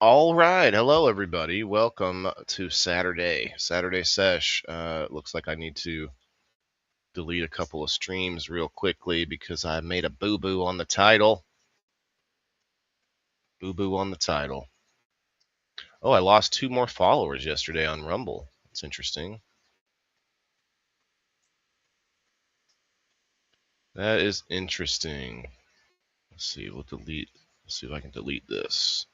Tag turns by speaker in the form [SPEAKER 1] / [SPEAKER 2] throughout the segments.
[SPEAKER 1] All right, hello everybody. Welcome to Saturday Sesh. Looks like I need to delete a couple of streams real quickly because I made a boo-boo on the title. Boo-boo on the title. Oh, I lost 2 more followers yesterday on Rumble. That's interesting. That is interesting. Let's see. Let's see if I can delete this.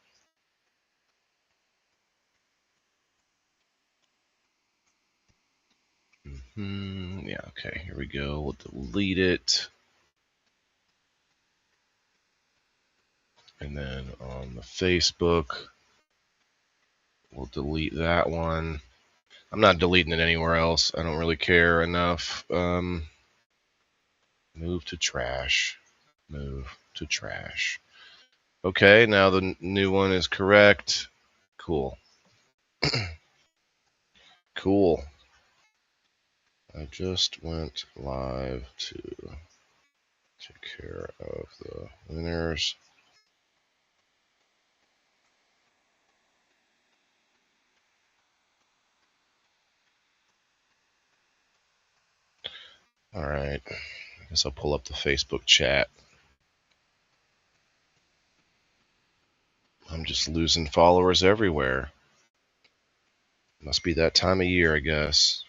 [SPEAKER 1] Yeah. Okay. Here we go. We'll delete it. And then on the Facebook, we'll delete that one. I'm not deleting it anywhere else. I don't really care enough. Move to trash. Move to trash. Okay, now the new one is correct. Cool. Cool. I just went live to take care of the winners. All right. I guess I'll pull up the Facebook chat. I'm just losing followers everywhere. Must be that time of year, I guess.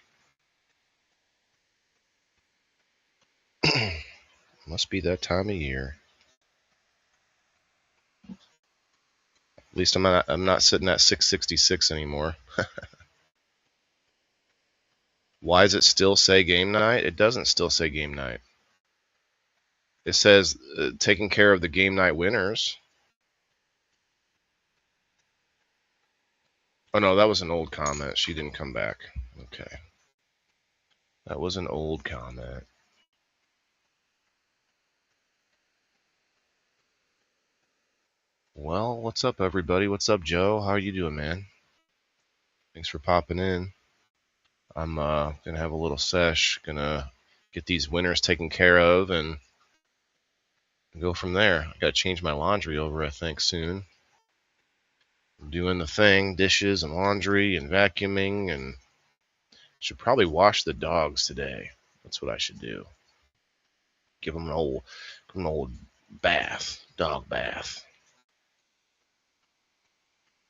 [SPEAKER 1] Must be that time of year. At least I'm not sitting at 666 anymore. Why does it still say game night? It doesn't still say game night. It says taking care of the game night winners. Oh no, that was an old comment. She didn't come back. Okay. That was an old comment. Well, what's up everybody? What's up, Joe? How are you doing, man? Thanks for popping in. I'm gonna have a little sesh, gonna get these winners taken care of and go from there. I gotta change my laundry over, I think, soon. I'm doing the thing, dishes and laundry and vacuuming, and should probably wash the dogs today. That's what I should do. Give them an old bath, dog bath.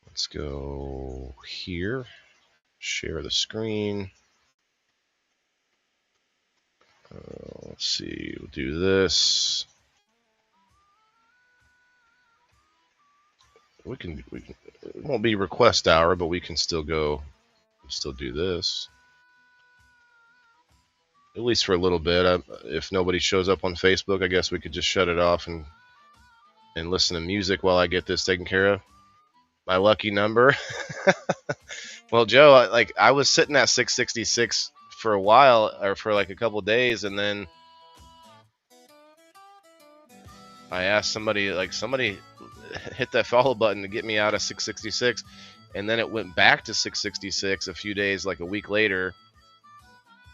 [SPEAKER 1] Let's go here. Share the screen. Let's see. We'll do this. We can. It won't be request hour, but we can still go. Still do this. At least for a little bit. If nobody shows up on Facebook, I guess we could just shut it off and listen to music while I get this taken care of. My lucky number. Well, Joe, I was sitting at 666 for a while, or for like a couple days, and then I asked somebody hit that follow button to get me out of 666, and then it went back to 666 a few days, like a week later,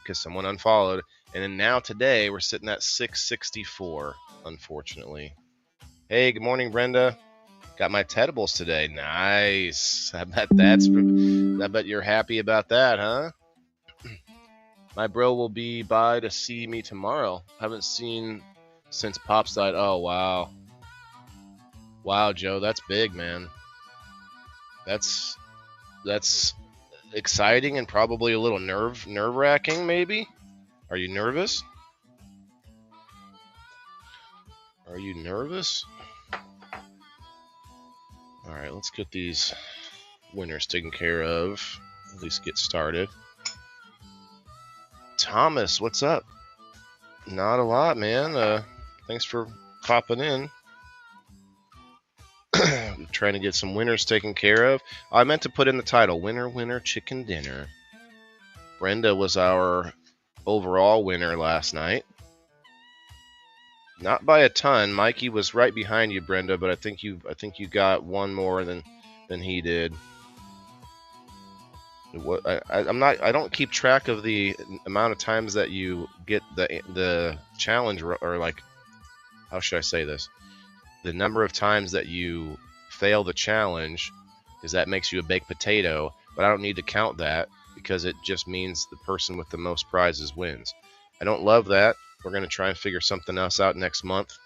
[SPEAKER 1] because someone unfollowed, and then now today we're sitting at 664, unfortunately. Hey, good morning, Brenda. Got my Tedibles today. Nice. I bet you're happy about that, huh? My bro will be by to see me tomorrow. Haven't seen since Pops died. Oh, wow. Wow, Joe, that's big, man. That's exciting and probably a little nerve-wracking, maybe? Are you nervous? Are you nervous? All right, let's get these winners taken care of. At least get started. Thomas, what's up? Not a lot, man. Thanks for popping in. I'm trying to get some winners taken care of. I meant to put in the title, Winner, Winner, Chicken Dinner. Brenda was our overall winner last night. Not by a ton. Mikey was right behind you, Brenda, but I think you got one more than he did. I don't keep track of the amount of times that you get the challenge, or like, how should I say this? The number of times that you fail the challenge because that makes you a baked potato, but I don't need to count that because it just means the person with the most prizes wins. I don't love that. We're going to try and figure something else out next month.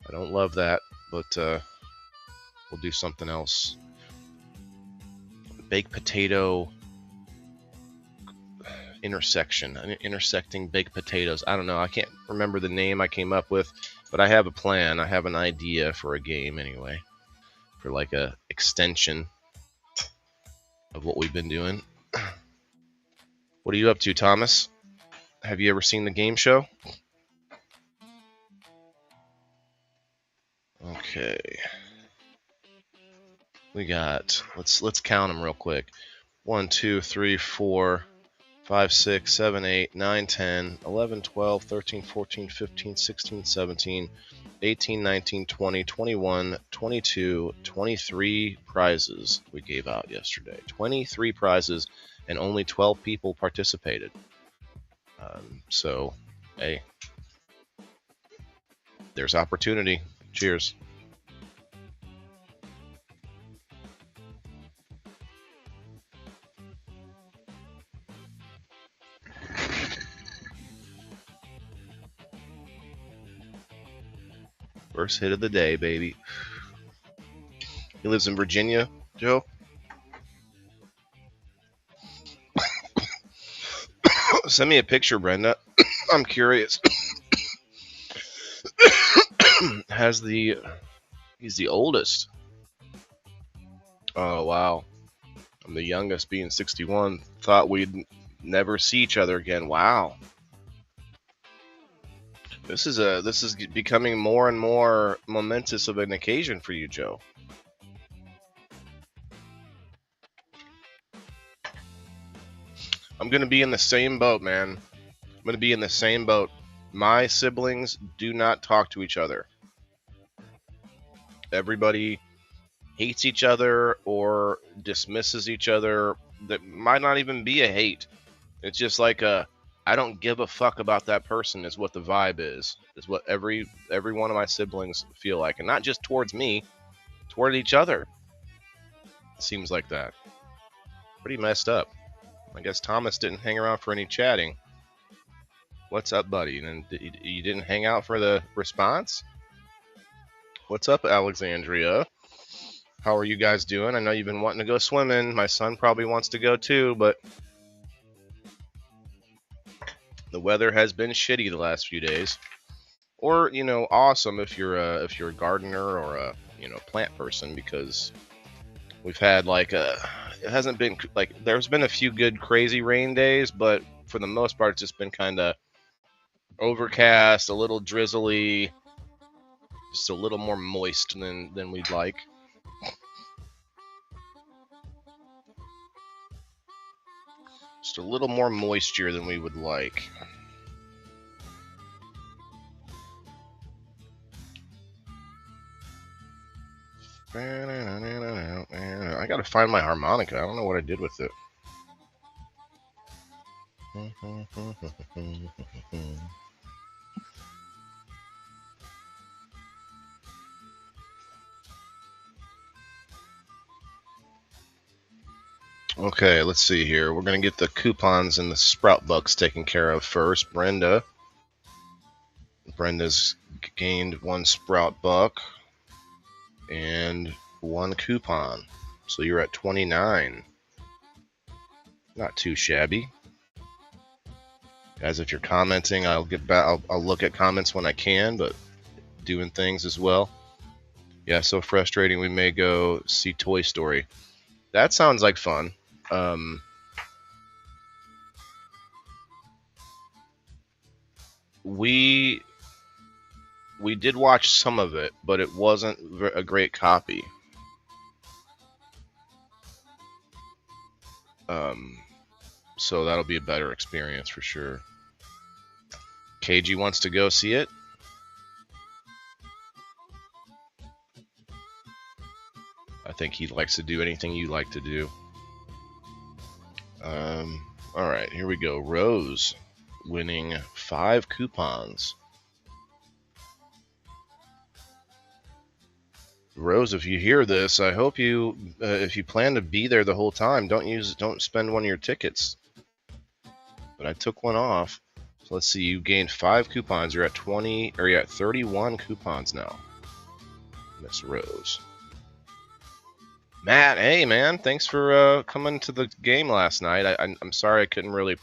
[SPEAKER 1] I don't love that, but we'll do something else. Baked potato intersection, intersecting baked potatoes. I don't know. I can't remember the name I came up with, but I have a plan. I have an idea for a game anyway, for like a extension of what we've been doing. What are you up to, Thomas? Have you ever seen the game show? Okay. We got, let's count them real quick. 1, 2, 3, 4, 5, 6, 7, 8, 9, 10, 11, 12, 13, 14, 15, 16, 17, 18, 19, 20, 21, 22, 23 prizes we gave out yesterday. 23 prizes, and only 12 people participated. So, hey, there's opportunity. Cheers. First hit of the day, baby. He lives in Virginia, Joe? Send me a picture, Brenda. I'm curious. He's the oldest. Oh, wow. I'm the youngest, being 61. Thought we'd never see each other again. Wow. This is becoming more and more momentous of an occasion for you, Joe. I'm gonna be in the same boat, man. I'm gonna be in the same boat. My siblings do not talk to each other. Everybody hates each other or dismisses each other. That might not even be a hate. It's just like I don't give a fuck about that person is what the vibe is. Is what every one of my siblings feel like. And not just towards me, toward each other. It seems like that. Pretty messed up. I guess Thomas didn't hang around for any chatting. What's up, buddy? And you didn't hang out for the response? What's up, Alexandria? How are you guys doing? I know you've been wanting to go swimming. My son probably wants to go too, but the weather has been shitty the last few days. Or, awesome if you're a gardener or a, plant person, because we've had it hasn't been like, there's been a few good crazy rain days, but for the most part it's just been kind of overcast, a little drizzly, just a little more moist than we'd like. Just a little more moisture than we would like. I gotta find my harmonica. I don't know what I did with it. Okay, let's see here. We're going to get the coupons and the Sprout Bucks taken care of first. Brenda's gained 1 Sprout Buck and 1 coupon. So you're at 29. Not too shabby. Guys, if you're commenting, I'll get back. I'll look at comments when I can, but doing things as well. Yeah, so frustrating. We may go see Toy Story. That sounds like fun. We did watch some of it, but it wasn't a great copy. So that'll be a better experience for sure. KG wants to go see it. I think he likes to do anything you like to do. All right, here we go. Rose winning 5 coupons. Rose, if you hear this, I hope you, if you plan to be there the whole time, don't spend one of your tickets. But I took one off. So let's see, you gained 5 coupons. You're at 20, or you're at 31 coupons now. Miss Rose. Matt, hey man, thanks for coming to the game last night. I'm sorry I can't really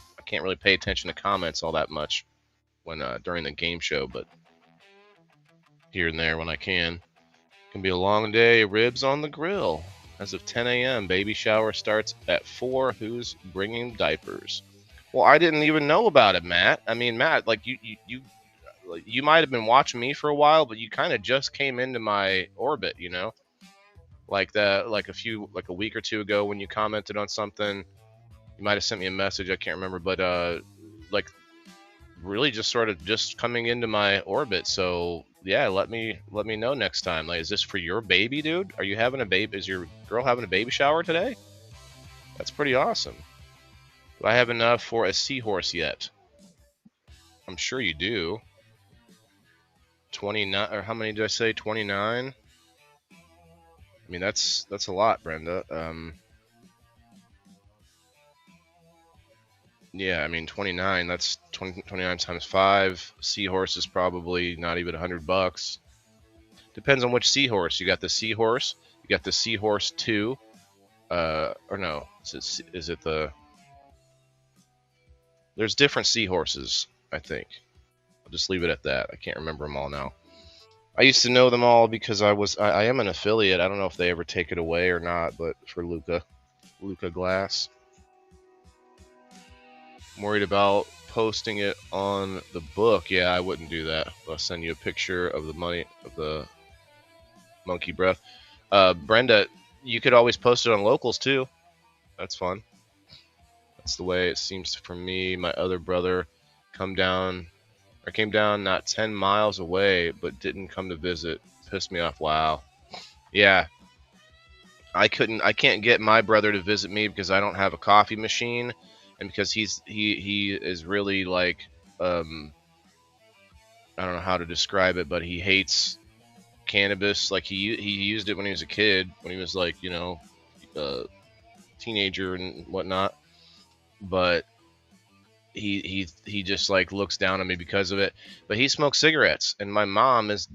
[SPEAKER 1] pay attention to comments all that much when during the game show, but here and there when I can. Can be a long day. Ribs on the grill. As of 10 a.m., baby shower starts at 4. Who's bringing diapers? Well, I didn't even know about it, Matt. I mean, Matt, like you might have been watching me for a while, but you kind of just came into my orbit, you know? Like a week or two ago when you commented on something, you might have sent me a message, I can't remember, but like really just sort of just coming into my orbit. So yeah, let me know next time. Like, is this for your baby, dude? Are you having a baby? Is your girl having a baby shower today? That's pretty awesome. Do I have enough for a seahorse yet? I'm sure you do. 29, or how many did I say? 29. I mean, that's a lot, Brenda. Yeah, I mean, 29, that's 29 times 5. Seahorse is probably not even $100. Depends on which seahorse. You got the seahorse, you got the seahorse 2, or no, is it the... There's different seahorses, I think. I'll just leave it at that. I can't remember them all now. I used to know them all because I am an affiliate. I don't know if they ever take it away or not, but for Luca Glass. I'm worried about posting it on the book. Yeah, I wouldn't do that. I'll send you a picture of the monkey breath. Brenda, you could always post it on locals too. That's fun. That's the way it seems for me. My other brother came down not 10 miles away, but didn't come to visit. Pissed me off. Wow. Yeah. I can't get my brother to visit me because I don't have a coffee machine, and because he is really like, I don't know how to describe it, but he hates cannabis. Like he used it when he was a kid, when he was like, you know, teenager and whatnot, but he just like looks down on me because of it. But he smokes cigarettes, and my mom is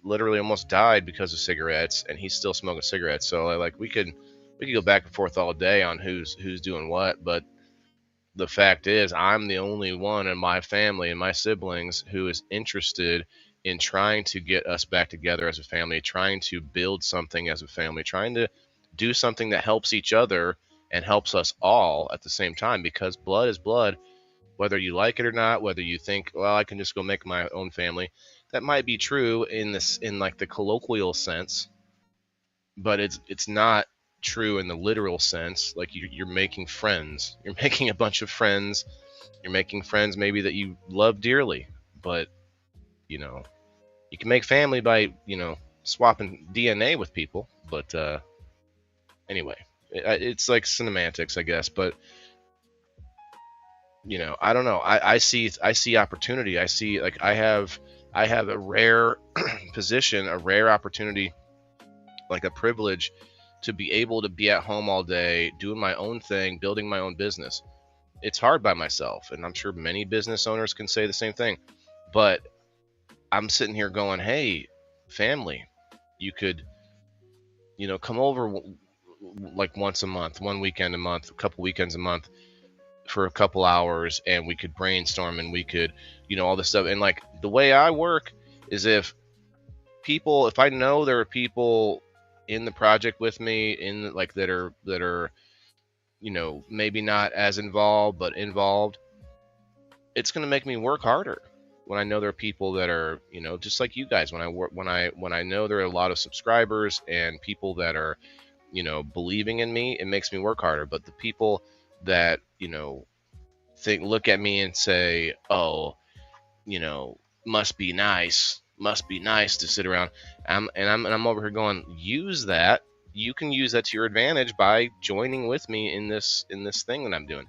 [SPEAKER 1] literally almost died because of cigarettes, and he's still smoking cigarettes. So like we could go back and forth all day on who's doing what, but the fact is I'm the only one in my family and my siblings who is interested in trying to get us back together as a family, trying to build something as a family, trying to do something that helps each other and helps us all at the same time, because blood is blood, whether you like it or not, whether you think, well, I can just go make my own family. That might be true in like the colloquial sense, but it's not true in the literal sense. Like you're making friends. You're making a bunch of friends. You're making friends maybe that you love dearly, but you know, you can make family by, you know, swapping DNA with people. But anyway, it's like semantics, I guess. But you know, I don't know. I see opportunity. I see, like, I have a rare position, a rare opportunity, like a privilege, to be able to be at home all day doing my own thing, building my own business. It's hard by myself, and I'm sure many business owners can say the same thing. But I'm sitting here going, hey, family, you could, you know, come over like once a month, one weekend a month, a couple weekends a month, for a couple hours, and we could brainstorm, and we could, you know, all this stuff. And like the way I work is, if I know there are people in the project with me, in like that are, you know, maybe not as involved but involved, it's going to make me work harder when I know there are people that are, you know, just like you guys. When I know there are a lot of subscribers and people that are, you know, believing in me, it makes me work harder. But the people that, you know, look at me and say, oh, you know, must be nice to sit around. I'm over here going, use that. You can use that to your advantage by joining with me in this thing that I'm doing.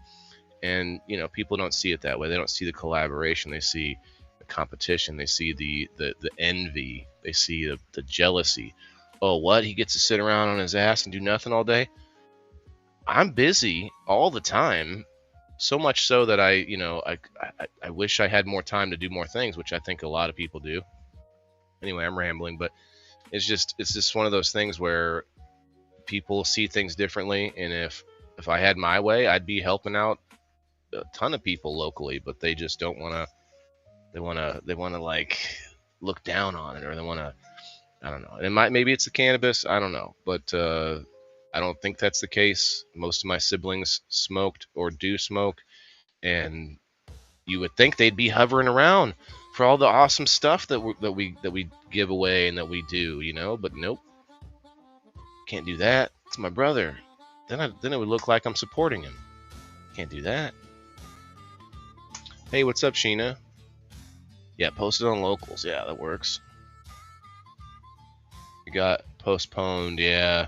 [SPEAKER 1] And you know, people don't see it that way. They don't see the collaboration. They see the competition. They see the envy. They see the jealousy. Oh, what? He gets to sit around on his ass and do nothing all day? I'm busy all the time, so much so that I wish I had more time to do more things, which I think a lot of people do. Anyway, I'm rambling, but it's just one of those things where people see things differently, and if I had my way, I'd be helping out a ton of people locally, but they just don't want to. They want to like look down on it, or they want to. I don't know. And maybe it's the cannabis. I don't know, but I don't think that's the case. Most of my siblings smoked or do smoke, and you would think they'd be hovering around for all the awesome stuff that we give away and that we do, But nope, can't do that. It's my brother. Then it would look like I'm supporting him. Can't do that. Hey, what's up, Sheena? Yeah, post it on locals. Yeah, that works. It got postponed. Yeah.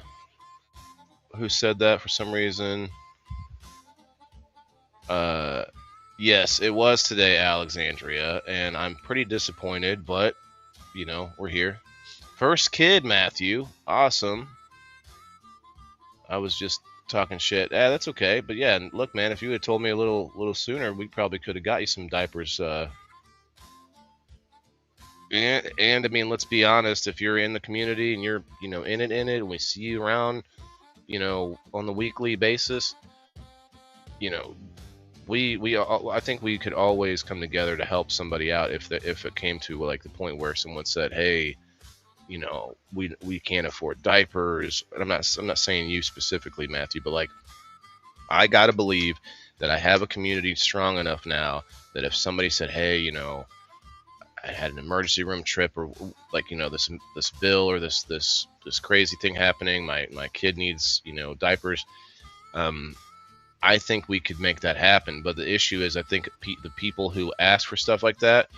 [SPEAKER 1] Who said that for some reason? Yes, it was today, Alexandria, and I'm pretty disappointed, but we're here. First kid, Matthew. Awesome. I was just talking shit. That's okay. But yeah, look, man, if you had told me a little sooner, we probably could have got you some diapers. And I mean, let's be honest. If you're in the community and you're in it, and we see you around, on the weekly basis, you know, I think we could always come together to help somebody out if it came to like the point where someone said, hey, we can't afford diapers. And I'm not saying you specifically, Matthew, but like I gotta believe that I have a community strong enough now that if somebody said, hey, I had an emergency room trip, or like this bill, or this crazy thing happening, my kid needs diapers, I think we could make that happen. But the issue is, I think the people who ask for stuff like that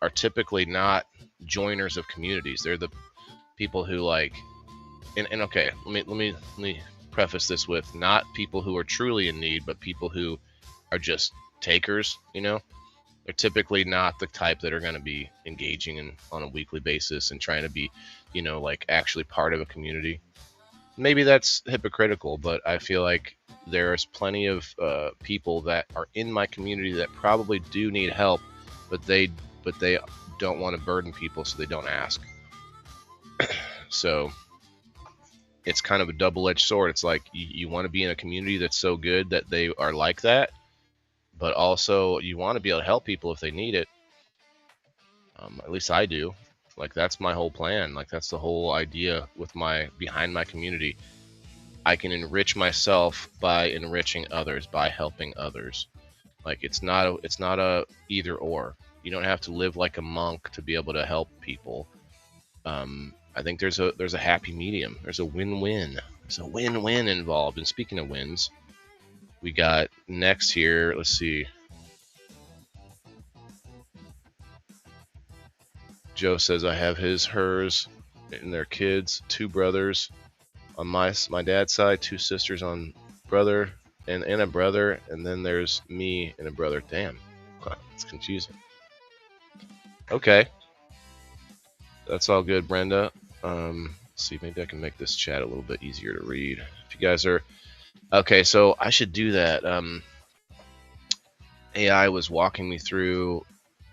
[SPEAKER 1] are typically not joiners of communities. They're the people who like, and okay, let me preface this with not people who are truly in need, but people who are just takers. They're typically not the type that are going to be engaging on a weekly basis and trying to be, like actually part of a community. Maybe that's hypocritical, but I feel like there's plenty of people that are in my community that probably do need help, but they don't want to burden people, so they don't ask. So it's kind of a double-edged sword. It's like you want to be in a community that's so good that they are like that, but also you want to be able to help people if they need it. At least I do. Like that's my whole plan. Like that's the whole idea with behind my community. I can enrich myself by enriching others, by helping others. Like it's not a either or. You don't have to live like a monk to be able to help people. I think there's a happy medium. There's a win-win. There's a win-win involved. And speaking of wins, we got next here. Let's see. Joe says I have hers, and their kids, 2 brothers on my dad's side, 2 sisters on brother and a brother, and then there's me and a brother. Damn, it's confusing. Okay, that's all good, Brenda. Let's see, maybe I can make this chat a little bit easier to read. If you guys are okay, so I should do that. AI was walking me through,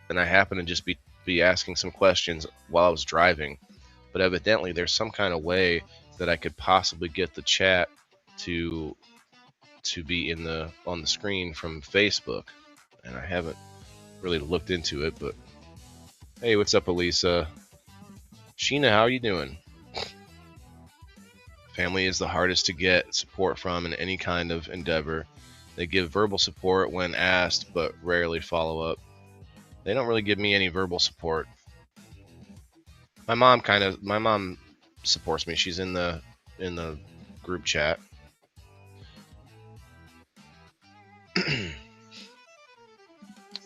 [SPEAKER 1] and I happened to just be asking some questions while I was driving, but evidently there's some kind of way that I could possibly get the chat to be on the screen from Facebook, and I haven't really looked into it. But hey, what's up, Elisa? Sheena, how are you doing? Family is the hardest to get support from in any kind of endeavor. They give verbal support when asked, but rarely follow up. They don't really give me any verbal support. My mom supports me. She's in the group chat.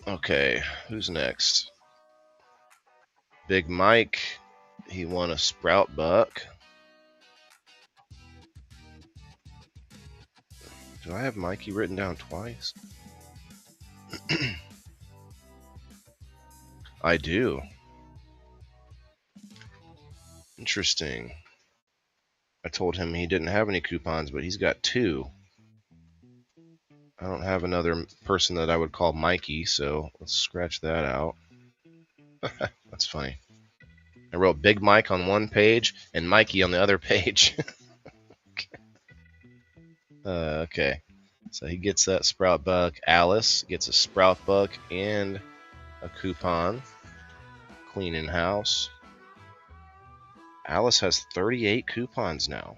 [SPEAKER 1] Okay, who's next? Big Mike. He won a Sprout Buck. Do I have Mikey written down twice? I do. Interesting. I told him he didn't have any coupons, but he's got 2. I don't have another person that I would call Mikey, so let's scratch that out. That's funny. I wrote Big Mike on one page and Mikey on the other page. Okay. So he gets that Sprout Buck. Alice gets a Sprout Buck and a coupon. Cleaning house. Alice has 38 coupons now.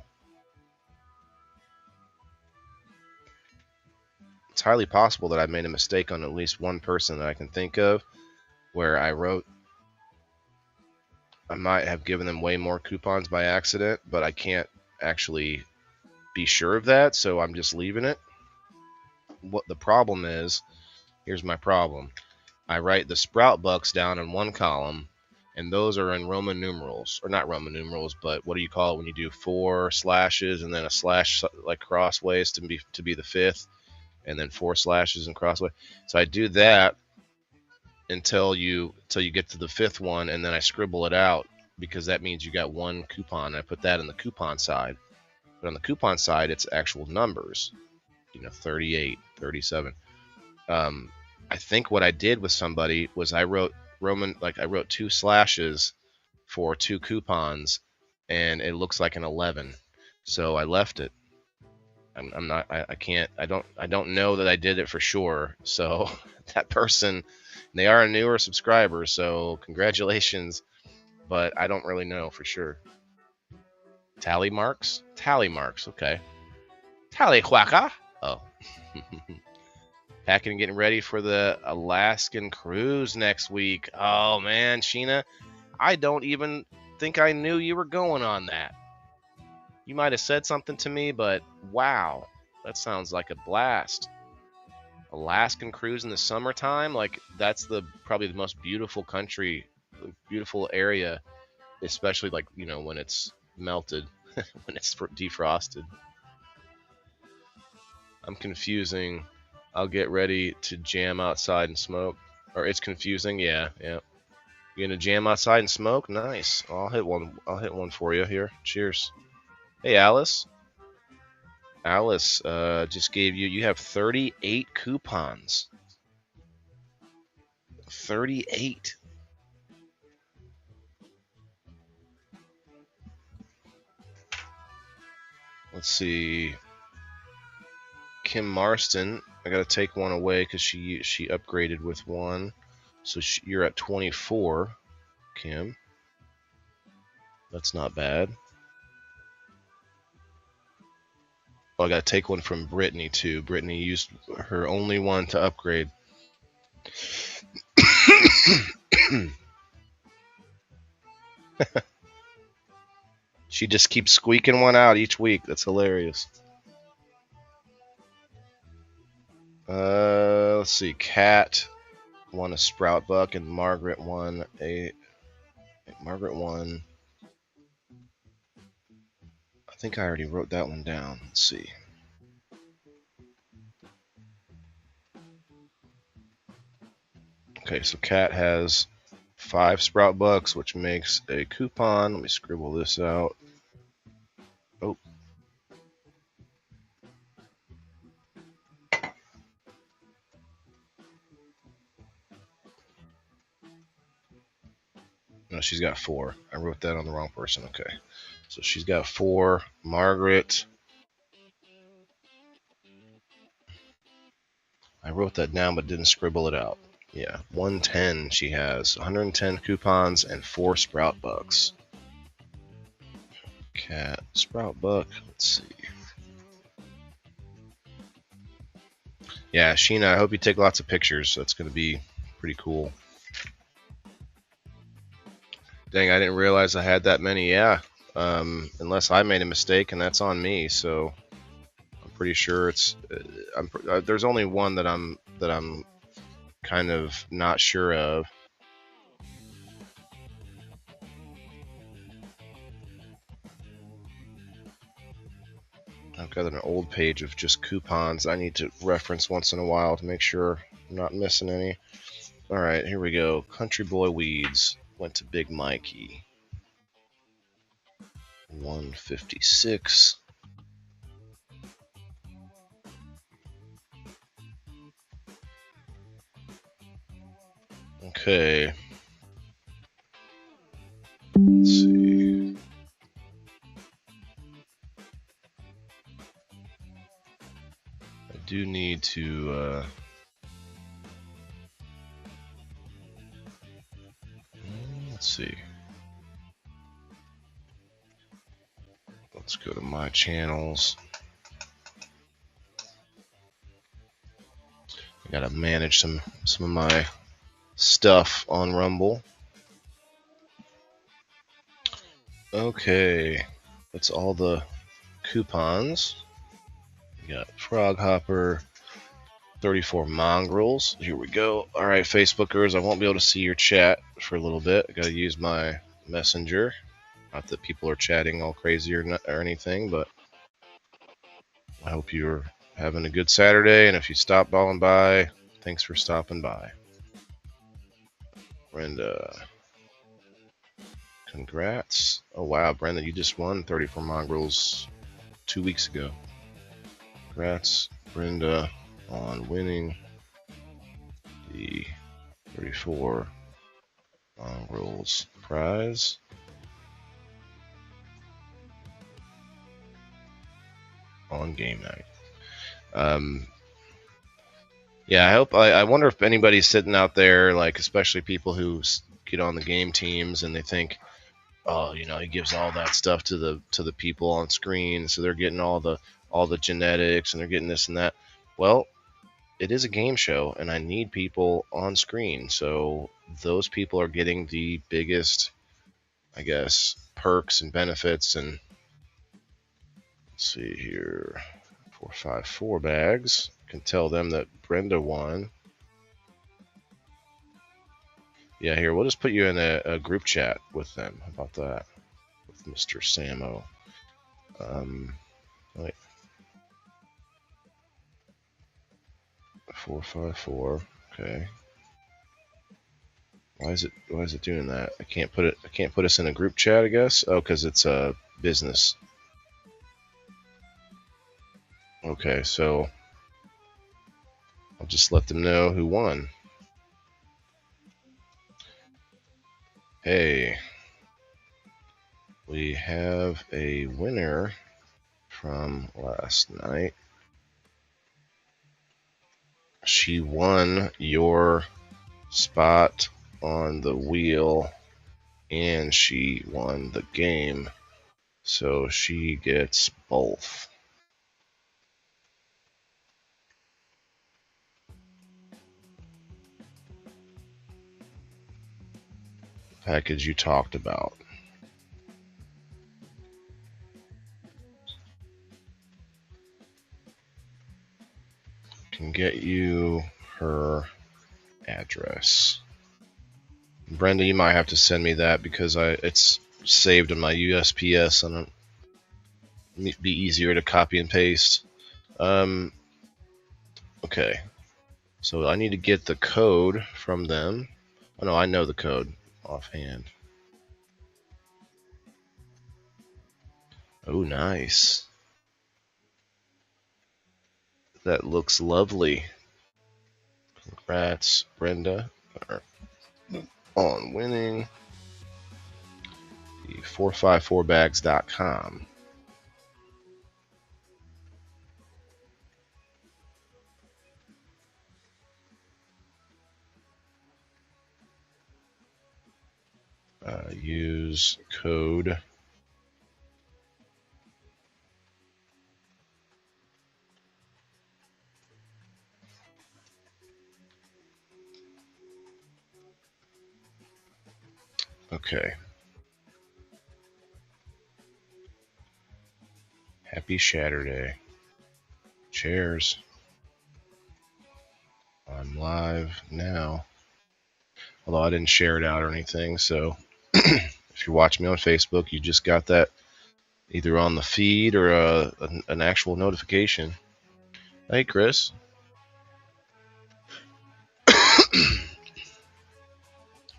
[SPEAKER 1] It's highly possible that I made a mistake on at least one person that I can think of, where I wrote I might have given them way more coupons by accident, but I can't actually be sure of that, so I'm just leaving it. What the problem is, here's my problem. I write the Sprout Bucks down in one column, and those are in Roman numerals, or not Roman numerals, but what do you call it when you do 4 slashes and then a slash like crossways to be the 5th, and then 4 slashes and crossway. So I do that until you get to the 5th one, and then I scribble it out because that means you got 1 coupon. I put that in the coupon side, but on the coupon side it's actual numbers, 38, 37. I think what I did with somebody was I wrote I wrote 2 slashes for 2 coupons, and it looks like an 11, so I left it. I'm not. I can't. I don't know that I did it for sure. So that person, they are a newer subscriber, so congratulations. But I don't really know for sure. Tally marks. Okay. Tally huaca. Oh. Packing and getting ready for the Alaskan cruise next week. Oh man, Sheena, I don't even think I knew you were going on that. You might have said something to me, but wow, that sounds like a blast. Alaskan cruise in the summertime, like that's probably the most beautiful country, beautiful area, especially like when it's melted, when it's defrosted. I'm confusing. I'll get ready to jam outside and smoke. Or it's confusing, yeah. You gonna jam outside and smoke? Nice. I'll hit one for you here. Cheers. Hey, Alice. Alice just gave you have 38 coupons. 38. Let's see. Kim Marston, I gotta take one away because she upgraded with one, so you're at 24, Kim. That's not bad. Oh, I gotta take one from Brittany too. Brittany used her only one to upgrade. She just keeps squeaking one out each week. That's hilarious. Let's see. Kat won a Sprout Buck, and Margaret won a. Margaret won. I think I already wrote that one down. Let's see. Okay, so Kat has 5 Sprout Bucks, which makes a coupon. Let me scribble this out. Oh. No, she's got 4. I wrote that on the wrong person. Okay. So she's got 4. Margaret. I wrote that down but didn't scribble it out. Yeah, 110 she has. 110 coupons and 4 Sprout Bucks. Cat Sprout Buck. Let's see. Yeah, Sheena, I hope you take lots of pictures. That's going to be pretty cool. Dang, I didn't realize I had that many. Yeah, unless I made a mistake, and that's on me. So I'm pretty sure it's. There's only one that I'm kind of not sure of. I've got an old page of just coupons I need to reference once in a while to make sure I'm not missing any. All right, here we go. Country Boy Weeds went to Big Mikey. 156. Okay. Let's see. I do need to let's see. Let's go to my channels. I gotta manage some of my stuff on Rumble. Okay, that's all the coupons. We got Frog Hopper, 34 mongrels. Here we go. All right, Facebookers, I won't be able to see your chat for a little bit. I gotta use my messenger. Not that people are chatting all crazy or anything, but I hope you're having a good Saturday. And if you stop by, thanks for stopping by. Brenda, congrats. Oh, wow, Brenda, you just won 34 mongrels 2 weeks ago. Congrats, Brenda, on winning the 34 mongrels prize. On game night. Yeah, I wonder if anybody's sitting out there, like especially people who get on the game teams and they think, oh, you know, he gives all that stuff to the people on screen, so they're getting all the genetics and they're getting this and that. Well, it is a game show, and I need people on screen, so those people are getting the biggest, I guess, perks and benefits. And let's see here, 454 bags. Can tell them that Brenda won. Yeah, here, we'll just put you in a group chat with them. How about that? With Mr. Samo. Wait. 454. Okay. Why is it doing that? I can't put us in a group chat, I guess. Oh, because it's a business. Okay, so I'll just let them know who won. Hey, we have a winner from last night. She won your spot on the wheel and she won the game, so she gets both. Package you talked about. Can get you her address. Brenda, you might have to send me that because it's saved in my USPS and it'd be easier to copy and paste. Okay, so I need to get the code from them. Oh no, I know the code offhand. Oh, nice. That looks lovely. Congrats, Brenda, on winning the 454bags.com. Use code okay. Happy Saturday. Cheers. I'm live now. Although I didn't share it out or anything, so if you're watching me on Facebook, you just got that either on the feed or an actual notification. Hey, Chris.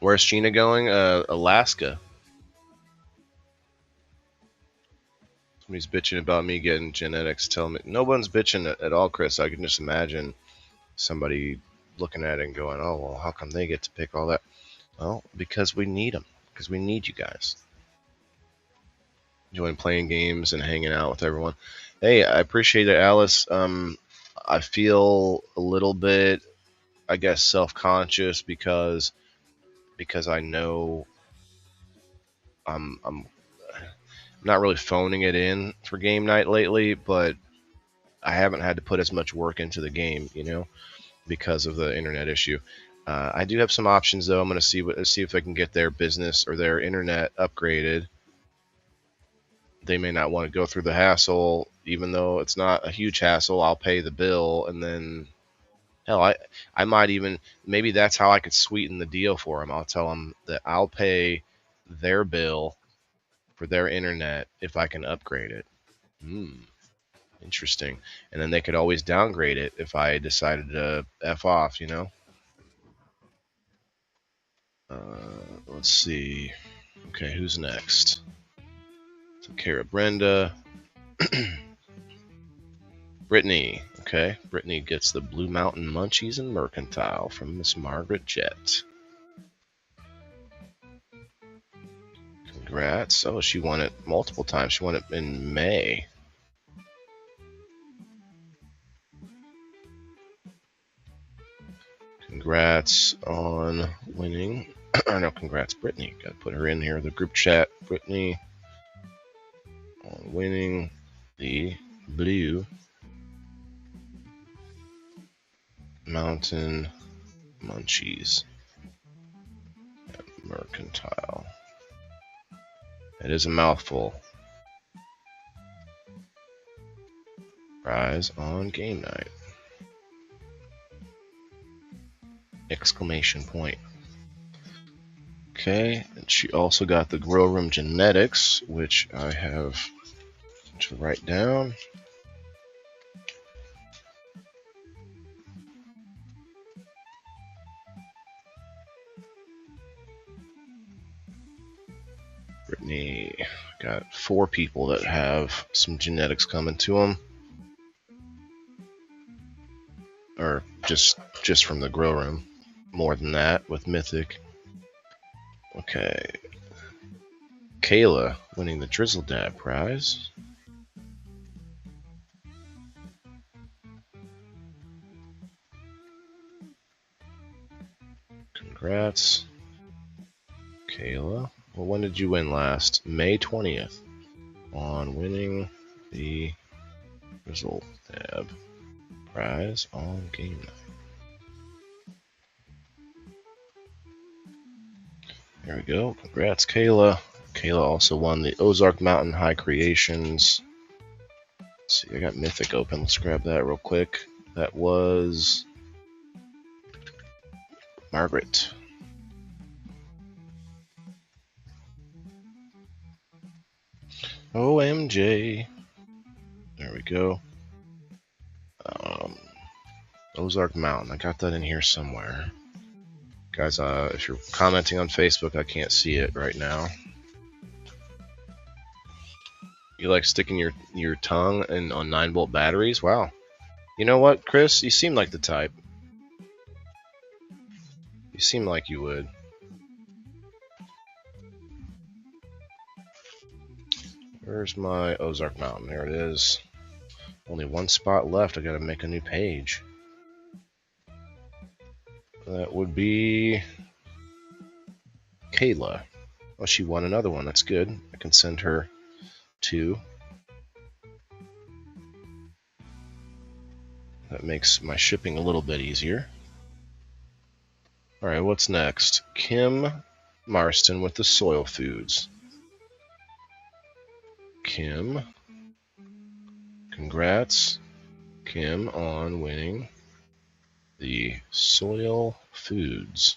[SPEAKER 1] Where's Sheena going? Alaska. Somebody's bitching about me getting genetics. Tell me no one's bitching at all, Chris. I can just imagine somebody looking at it and going, "Oh well, how come they get to pick all that?" Well, because we need them. Because we need you guys. Enjoying playing games and hanging out with everyone. Hey, I appreciate it, Alice. I feel a little bit, I guess, self-conscious because I know I'm not really phoning it in for game night lately, but I haven't had to put as much work into the game, because of the internet issue. I do have some options though. I'm going to see if I can get their business or their internet upgraded. They may not want to go through the hassle, even though it's not a huge hassle. I'll pay the bill, and then hell, I might even, maybe that's how I could sweeten the deal for them. I'll tell them that I'll pay their bill for their internet if I can upgrade it. Interesting. And then they could always downgrade it if I decided to F off, Let's see. Okay, who's next? Took care of Brenda. Brittany. Okay, Brittany gets the Blue Mountain Munchies and Mercantile from Miss Margaret Jett. Congrats. Oh, she won it multiple times. She won it in May. Congrats on winning. No, congrats, Brittany. Got to put her in here. The group chat. Brittany on winning the Blue Mountain Munchies at Mercantile. It is a mouthful. Prize on game night. Exclamation point. Okay, and she also got the Grow Room Genetics, which I have to write down. Brittany got 4 people that have some genetics coming to them, or just from the Grow Room. More than that with Mythic. Okay, Kayla winning the Drizzle Dab prize. Congrats, Kayla. Well, when did you win last? May 20th. On winning the Drizzle Dab prize on game night. There we go. Congrats, Kayla. Kayla also won the Ozark Mountain High Creations. Let's see, I got Mythic open. Let's grab that real quick. That was Margaret. OMJ. There we go. Ozark Mountain. I got that in here somewhere. Guys, if you're commenting on Facebook, I can't see it right now. You like sticking your tongue on 9-volt batteries? Wow. You know what, Chris? You seem like the type. You seem like you would. Where's my Ozark Mountain? There it is. Only 1 spot left. I gotta make a new page. That would be Kayla. Oh, she won another one. That's good. I can send her 2. That makes my shipping a little bit easier. Alright, what's next? Kim Marston with the Soil Foods. Kim. Congrats, Kim, on winning the Soil Foods.com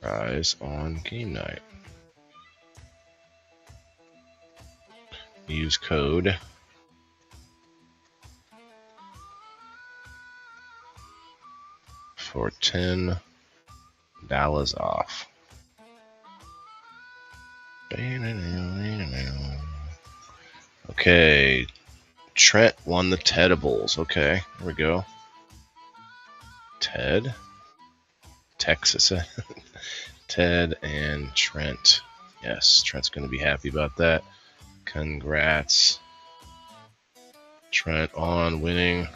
[SPEAKER 1] prize on game night. Use code for $10 off. Okay, Trent won the Tedibles. Okay, here we go. Ted, Texas, Ted and Trent. Yes, Trent's going to be happy about that. Congrats, Trent, on winning. And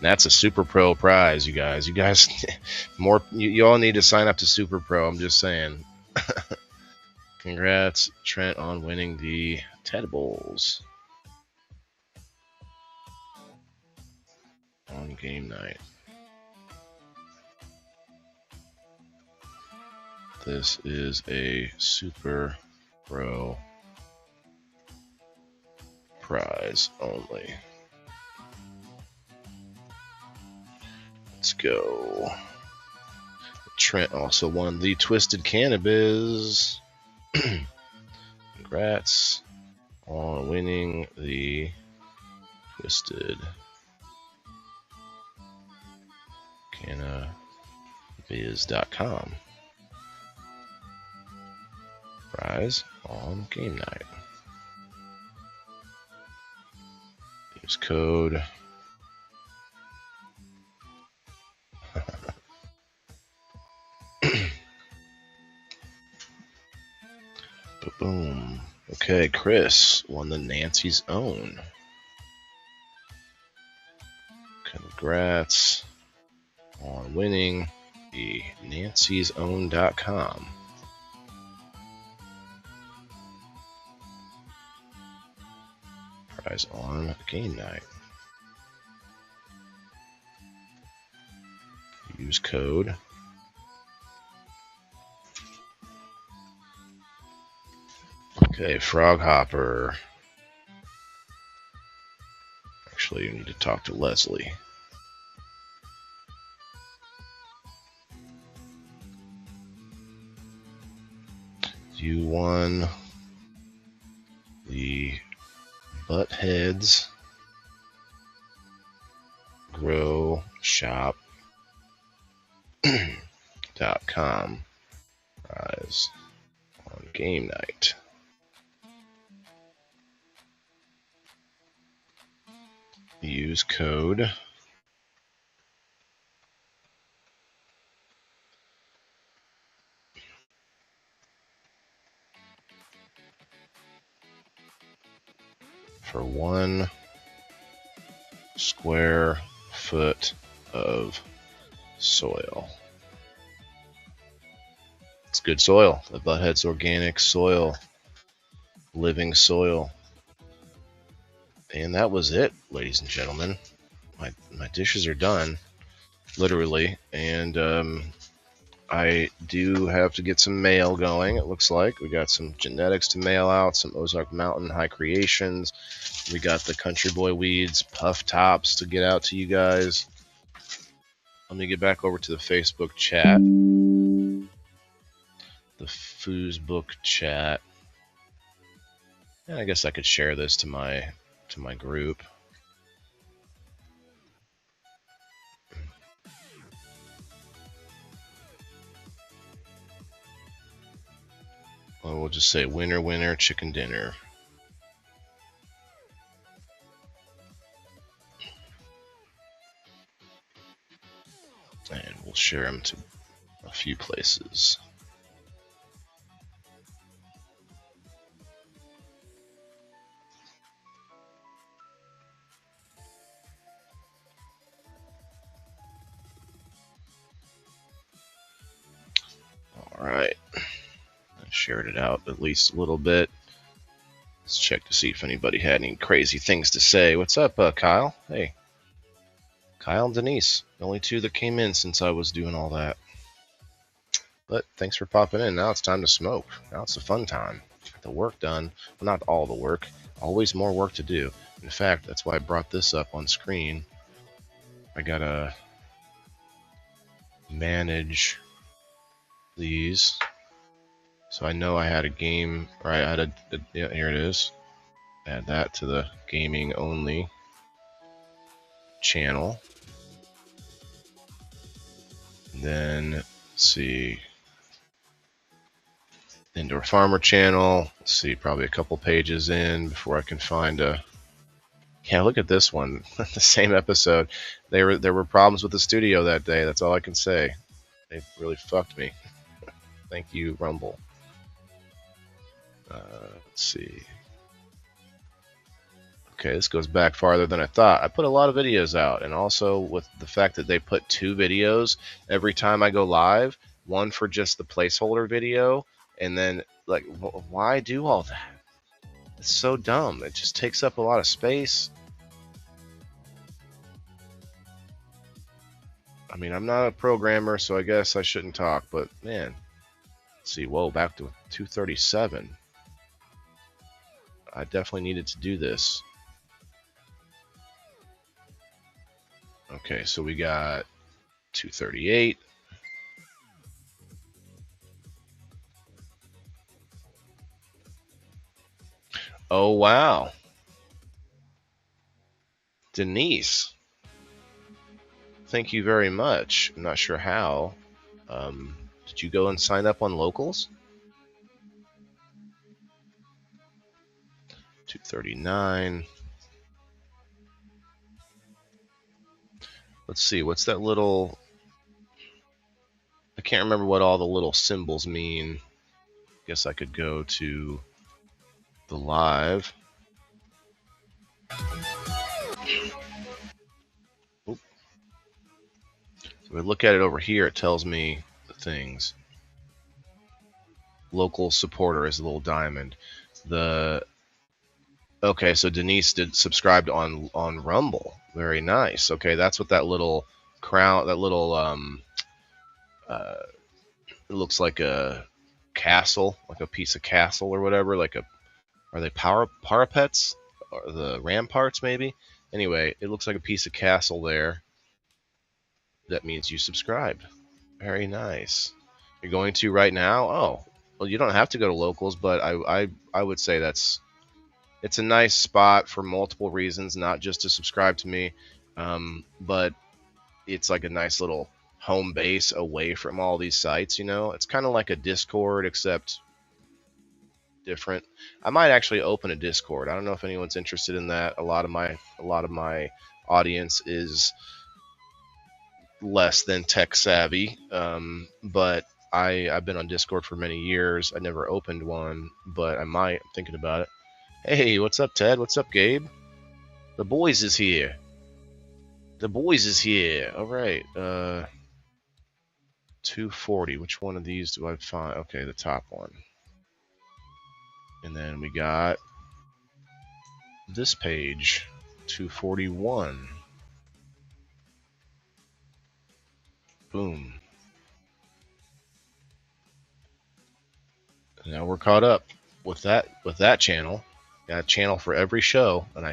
[SPEAKER 1] that's a Super Pro prize, you guys. You guys, more. You all need to sign up to Super Pro. I'm just saying. Congrats, Trent, on winning the Tedibles on game night. This is a Super Pro prize only. Let's go. Trent also won the Twisted Cannabis. Congrats on winning the Twisted Cannabiz.com prize on game night. Use code boom. Okay, Chris won the Nancy's Own. Congrats on winning the Nancy'sOwn.com prize on game night. Use code okay, Frog Hopper. Actually, you need to talk to Leslie. You won the Buttheads Grow Shop.com prize on game night. Use code for 1 square foot of soil. It's good soil. The Butthead's organic soil. Living soil. And that was it, ladies and gentlemen. My dishes are done, literally, and I do have to get some mail going. It looks like we got some genetics to mail out, some Ozark Mountain High Creations. We got the Country Boy Weeds Puff Tops to get out to you guys. Let me get back over to the Facebook chat, the Foosbook chat, and I guess I could share this to my group. Well, we'll just say winner, winner, chicken dinner. And we'll share them to a few places. All right. I shared it out at least a little bit. Let's check to see if anybody had any crazy things to say. What's up, Kyle? Hey. Kyle and Denise, the only two that came in since I was doing all that. But thanks for popping in. Now it's time to smoke. Now it's the fun time. Get the work done. Well, not all the work. Always more work to do. In fact, that's why I brought this up on screen. I gotta manage these. So I know I had a game, or I had yeah, here it is. Add that to the gaming only channel. Then, let's see. Indoor Farmer channel. Let's see, probably a couple pages in before I can find a. Yeah, look at this one. The same episode. There were problems with the studio that day. That's all I can say. They really fucked me. Thank you, Rumble. Let's see. Okay, this goes back farther than I thought. I put a lot of videos out, and also with the fact that they put 2 videos every time I go live, one for just the placeholder video, and then, like, why do all that? It's so dumb. It just takes up a lot of space. I mean, I'm not a programmer, so I guess I shouldn't talk, but man, let's see, whoa, back to 237. I definitely needed to do this. Okay, so we got 238. Oh, wow. Denise. Thank you very much. I'm not sure how. Did you go and sign up on locals? 239. Let's see, what's that little... I can't remember what all the little symbols mean. Guess I could go to the live. Oop. So we look at it over here, it tells me the things. Local supporter is a little diamond. Okay, so Denise did subscribed on Rumble. Very nice. Okay, that's what that little crown, that little it looks like a castle, like a piece of castle or whatever. Like are they parapets or the ramparts maybe? Anyway, it looks like a piece of castle there. That means you subscribed. Very nice. You're going to right now? Oh, well, you don't have to go to locals, but I would say it's a nice spot for multiple reasons, not just to subscribe to me, but it's like a nice little home base away from all these sites. You know, it's kind of like a Discord except different. I might actually open a Discord. I don't know if anyone's interested in that. A lot of my audience is less than tech savvy, but I've been on Discord for many years. I never opened one, but I might. I'm thinking about it. Hey, what's up, Ted? What's up, Gabe? The boys is here. The boys is here. All right. 240. Which one of these do I find? Okay, the top one. And then we got this page, 241. Boom. Now we're caught up with that channel. Got a channel for every show, and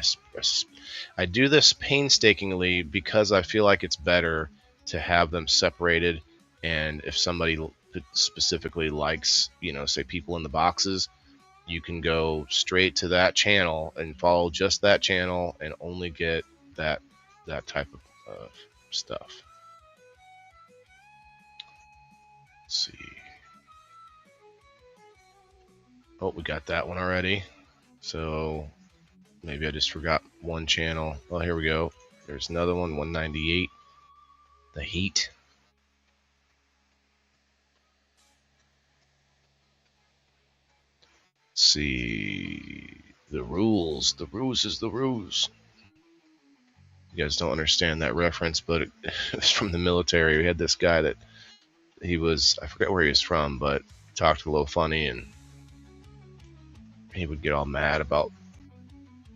[SPEAKER 1] I do this painstakingly because I feel like it's better to have them separated. And if somebody specifically likes, you know, say people in the boxes, you can go straight to that channel and follow just that channel and only get that type of stuff. Let's see. Oh, we got that one already. So maybe I just forgot one channel. Oh, here we go. There's another one, 198. The Heat. Let's see. The rules. The rules is the rules. You guys don't understand that reference, but it's from the military. We had this guy that I forget where he was from, but talked a little funny, and he would get all mad about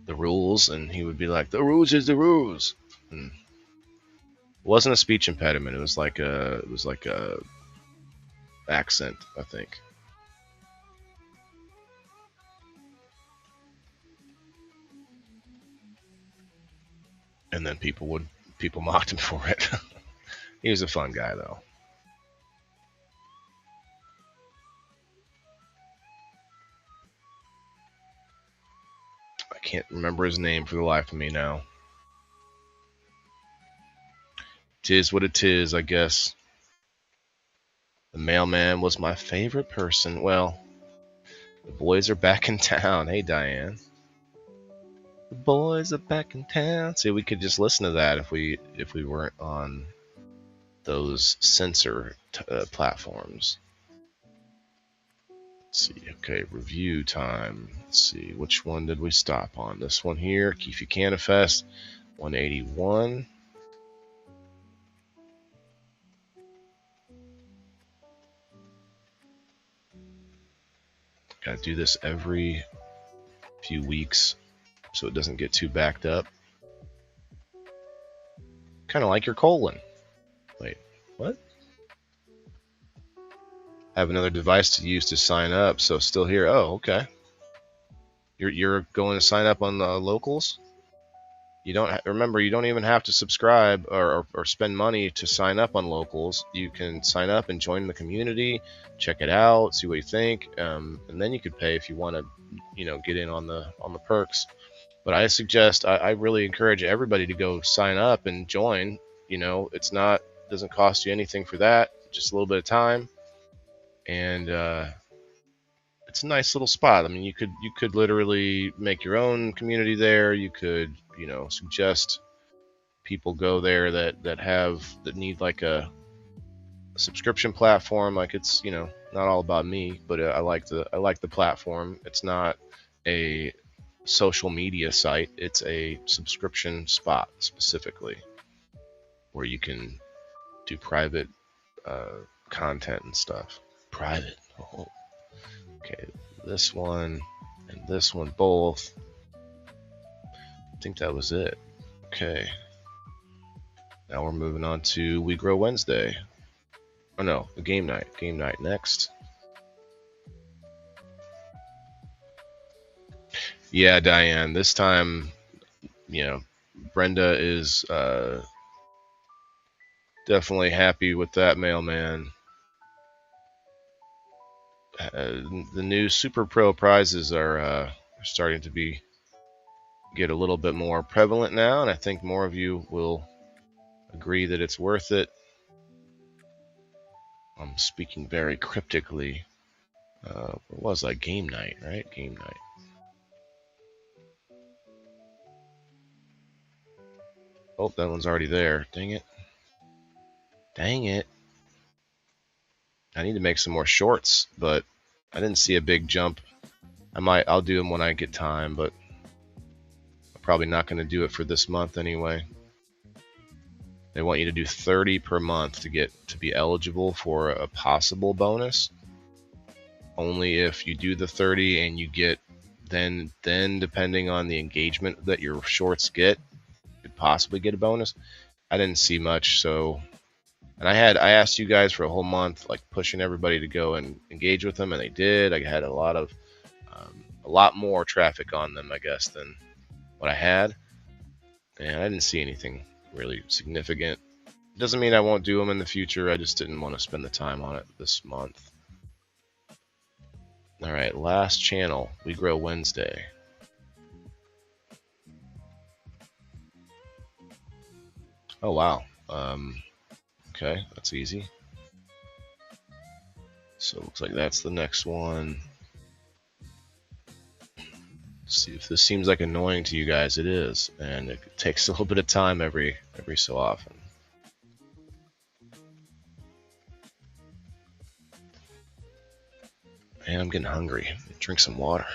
[SPEAKER 1] the rules, and he would be like, the rules is the rules. And it wasn't a speech impediment. It was like a accent, I think. And then people mocked him for it. He was a fun guy, though. I can't remember his name for the life of me now. Tis what it is, I guess. The mailman was my favorite person. Well, The boys are back in town. Hey, Diane. The boys are back in town. See, we could just listen to that if we weren't on those censor platforms. Let's see. Okay, review time. Let's see. Which one did we stop on? This one here. Keefe Canifest, 181. Gotta do this every few weeks so it doesn't get too backed up. Kind of like your colon. Wait, what? Have another device to use to sign up, so still here. Oh, okay. You're going to sign up on the locals? You don't remember. You don't even have to subscribe or spend money to sign up on locals. You can sign up and join the community, check it out, see what you think, and then you could pay if you want to, get in on the perks. But I suggest, I really encourage everybody to go sign up and join. It's not doesn't cost you anything for that, just a little bit of time, and it's a nice little spot. I mean, you could literally make your own community there. You could, suggest people go there that need like a subscription platform. Like it's, not all about me, but I like the platform. It's not a social media site. It's a subscription spot specifically where you can do private content and stuff. Private. Oh. Okay, this one and this one both. I think that was it. Okay. Now we're moving on to We Grow Wednesday. Oh no, the game night. Game night next. Yeah, Diane. This time, Brenda is definitely happy with that mailman. The new Super Pro prizes are starting to get a little bit more prevalent now, and I think more of you will agree that it's worth it. I'm speaking very cryptically. What was that? Game night, right? Game night. Oh, that one's already there. Dang it. Dang it. I need to make some more shorts, but I didn't see a big jump. I'll do them when I get time, but I'm probably not going to do it for this month anyway. They want you to do 30 per month to be eligible for a possible bonus. Only if you do the 30 and you get then depending on the engagement that your shorts get, you could possibly get a bonus. I didn't see much, so. And I asked you guys for a whole month, like pushing everybody to go and engage with them, and they did. I had a lot more traffic on them, I guess, than what I had, and I didn't see anything really significant. Doesn't mean I won't do them in the future. I just didn't want to spend the time on it this month. All right, last channel, We Grow Wednesday. Oh wow. Okay, that's easy. So it looks like that's the next one. Let's see if this seems like annoying to you guys. It is, and it takes a little bit of time every so often. Man, I'm getting hungry. Drink some water.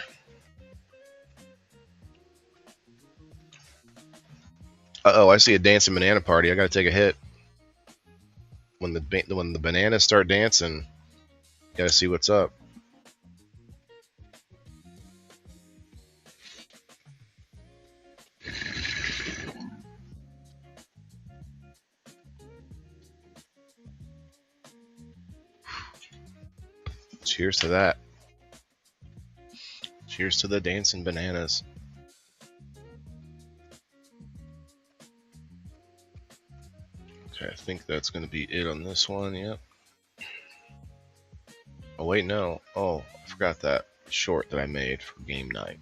[SPEAKER 1] Uh-oh, I see a dancing banana party. I gotta take a hit. When the bananas start dancing, gotta see what's up. Cheers to that. Cheers to the dancing bananas. Okay, I think that's going to be it on this one, yep. Oh, wait, no. Oh, I forgot that short that I made for game night.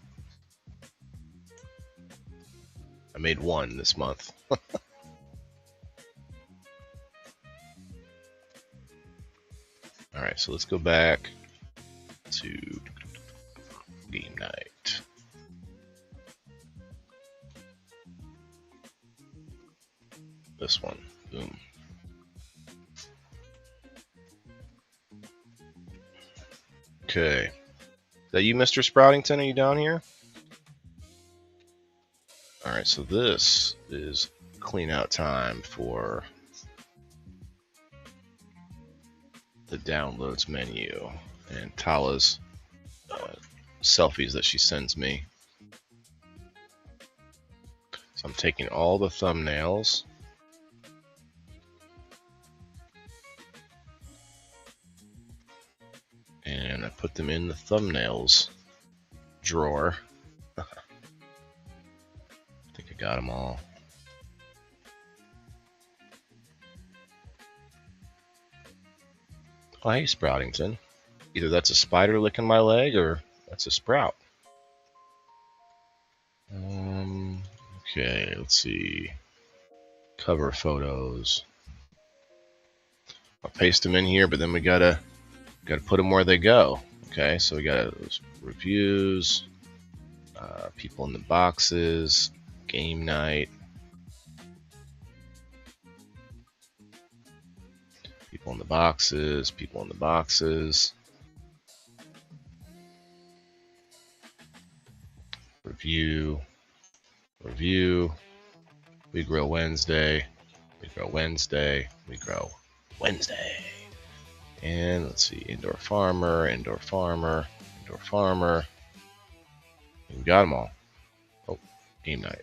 [SPEAKER 1] I made one this month. Alright, so let's go back to Game night. This one. Boom. Okay. Is that you, Mr. Sproutington? Are you down here? Alright, so this is clean out time for the downloads menu and Tala's selfies that she sends me. So I'm taking all the thumbnails and I put them in the thumbnails drawer. I think I got them all. Oh, hey, Sproutington. Either that's a spider licking my leg or that's a sprout. Okay, let's see. Cover photos. I'll paste them in here, but then we gotta put them where they go. Okay, so we got reviews, people in the boxes, game night, people in the boxes, people in the boxes, review, review, we grow Wednesday, we grow Wednesday, we grow Wednesday. And let's see, indoor farmer, indoor farmer, indoor farmer. We got them all. Oh, game night.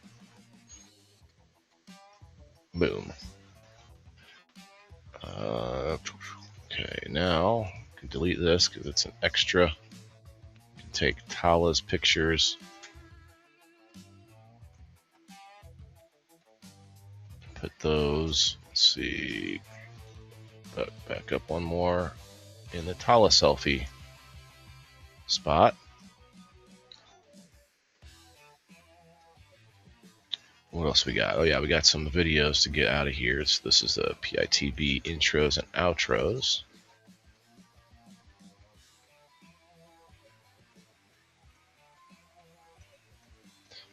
[SPEAKER 1] Boom. Okay, now I can delete this because it's an extra. You can take Tala's pictures. Put those, let's see, back up one more in the Tala selfie spot. What else we got? Oh yeah, we got some videos to get out of here. This is the PITB intros and outros.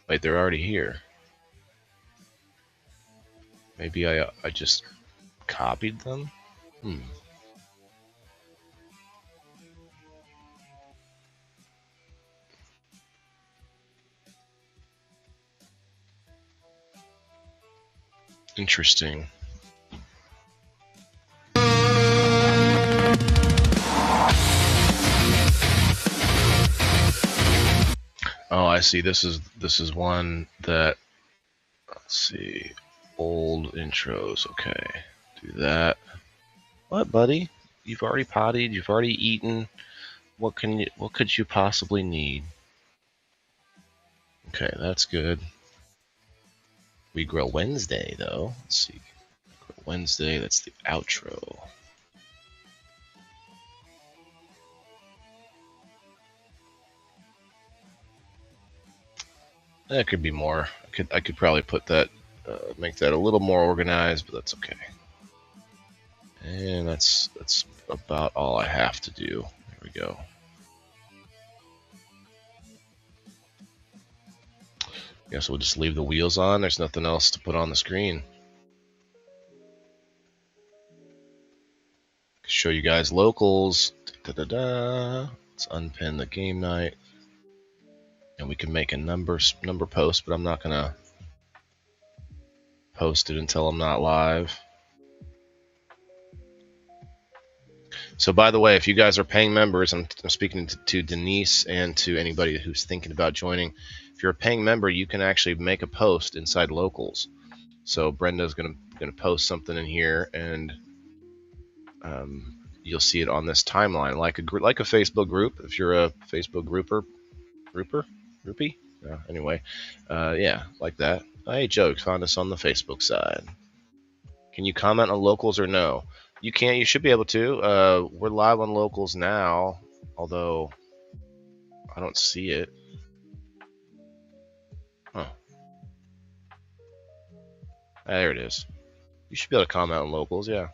[SPEAKER 1] Wait, they're already here. Maybe I just copied them? Interesting. Oh, I see. This is one that, let's see, old intros. Okay, do that. What, buddy? You've already pottied. You've already eaten. What could you possibly need? Okay, that's good. We grow Wednesday, though. Let's see. Grow Wednesday, that's the outro. That could be more. I could probably put that, make that a little more organized, but that's okay. And that's about all I have to do. There we go. Guess we'll just leave the wheels on. There's nothing else to put on the screen. Show you guys locals. Let's unpin the game night. And we can make a number post, but I'm not gonna post it until I'm not live. So by the way, if you guys are paying members, I'm speaking to Denise and to anybody who's thinking about joining. If you're a paying member, you can actually make a post inside locals. So Brenda's gonna post something in here, and you'll see it on this timeline, like a Facebook group. If you're a Facebook groupie. Anyway, yeah, like that. Hey, Joe, found us on the Facebook side. Can you comment on locals or no? You can't. You should be able to. We're live on locals now, although I don't see it. Huh. There it is. You should be able to comment on locals, yeah.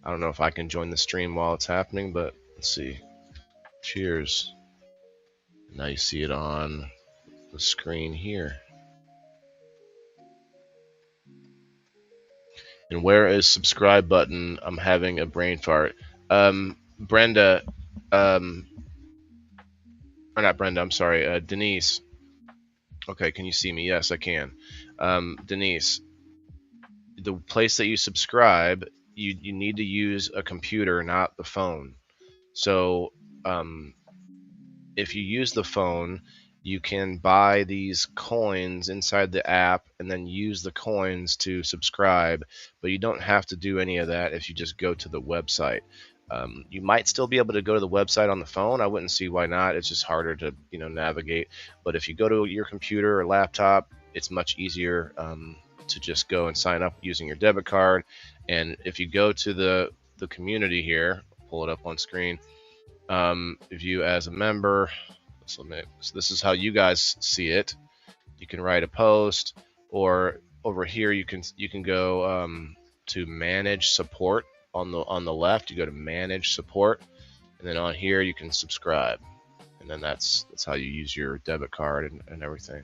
[SPEAKER 1] I don't know if I can join the stream while it's happening, but let's see. Cheers. Now you see it on the screen here. And where is subscribe button? I'm having a brain fart. Brenda, or not Brenda, I'm sorry, Denise. Okay, can you see me? Yes, I can. Denise, the place that you subscribe, you need to use a computer, not the phone. So um, if you use the phone, you can buy these coins inside the app and then use the coins to subscribe, but you don't have to do any of that if you just go to the website. You might still be able to go to the website on the phone. I wouldn't see why not. It's just harder to navigate. But if you go to your computer or laptop, it's much easier to just go and sign up using your debit card. And if you go to the community here, pull it up on screen. View as a member. So this is how you guys see it. You can write a post, or over here you can go to manage support on the left. You go to manage support, and then on here you can subscribe, and then that's how you use your debit card and everything.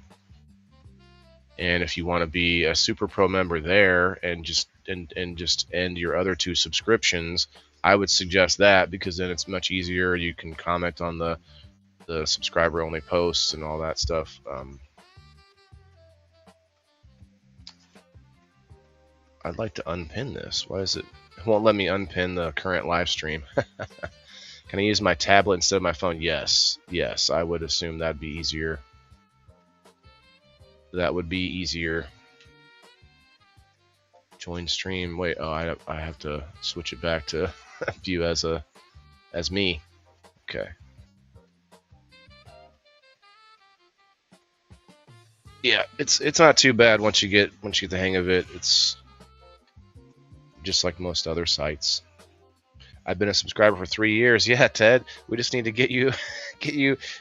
[SPEAKER 1] And if you want to be a Super Pro member there and just end your other 2 subscriptions, I would suggest that, because then it's much easier. You can comment on the subscriber only posts and all that stuff. I'd like to unpin this. Why is it won't let me unpin the current live stream? Can I use my tablet instead of my phone? Yes, I would assume that'd be easier. That would be easier. Join stream. Wait, oh, I have to switch it back to view as me. Okay. Yeah, it's not too bad once you get the hang of it. It's just like most other sites. I've been a subscriber for 3 years. Yeah, Ted, we just need to get you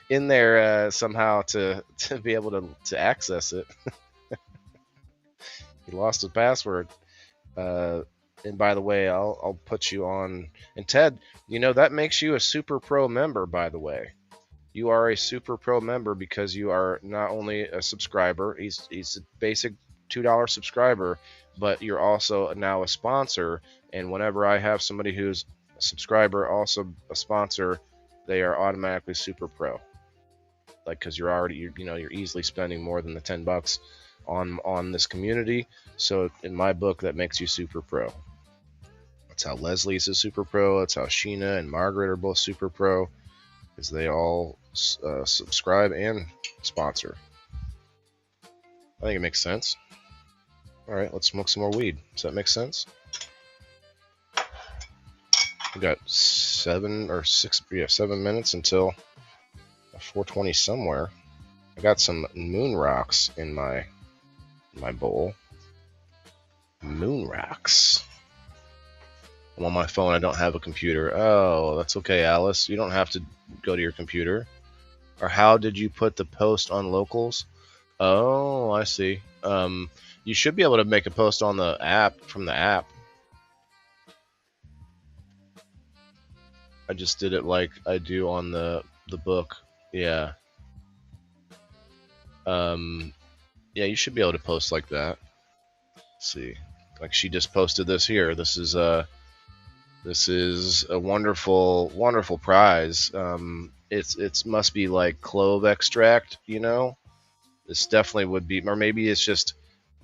[SPEAKER 1] in there somehow to be able to access it. He lost his password. And by the way, I'll put you on. And Ted, that makes you a Super Pro member, by the way. You are a Super Pro member because you are not only a subscriber, he's a basic $2 subscriber, but you're also now a sponsor. And whenever I have somebody who's a subscriber, also a sponsor, they are automatically Super Pro. Like, because you're easily spending more than the $10 on this community. So in my book, that makes you Super Pro. That's how Leslie's a Super Pro. That's how Sheena and Margaret are both Super Pro, because they all subscribe and sponsor. I think it makes sense. All right, let's smoke some more weed. Does that make sense? We got 7 minutes until 4:20 somewhere. I got some moon rocks in my bowl. Moon rocks. I'm on my phone. I don't have a computer. Oh, that's okay, Alice. You don't have to go to your computer. Or how did you put the post on locals? Oh, I see. You should be able to make a post on the app from the app. I just did it like I do on the book. Yeah. Yeah, you should be able to post like that. Let's see. Like she just posted this here. This is a wonderful, wonderful prize. It's must be like clove extract, This definitely would be, or maybe it's just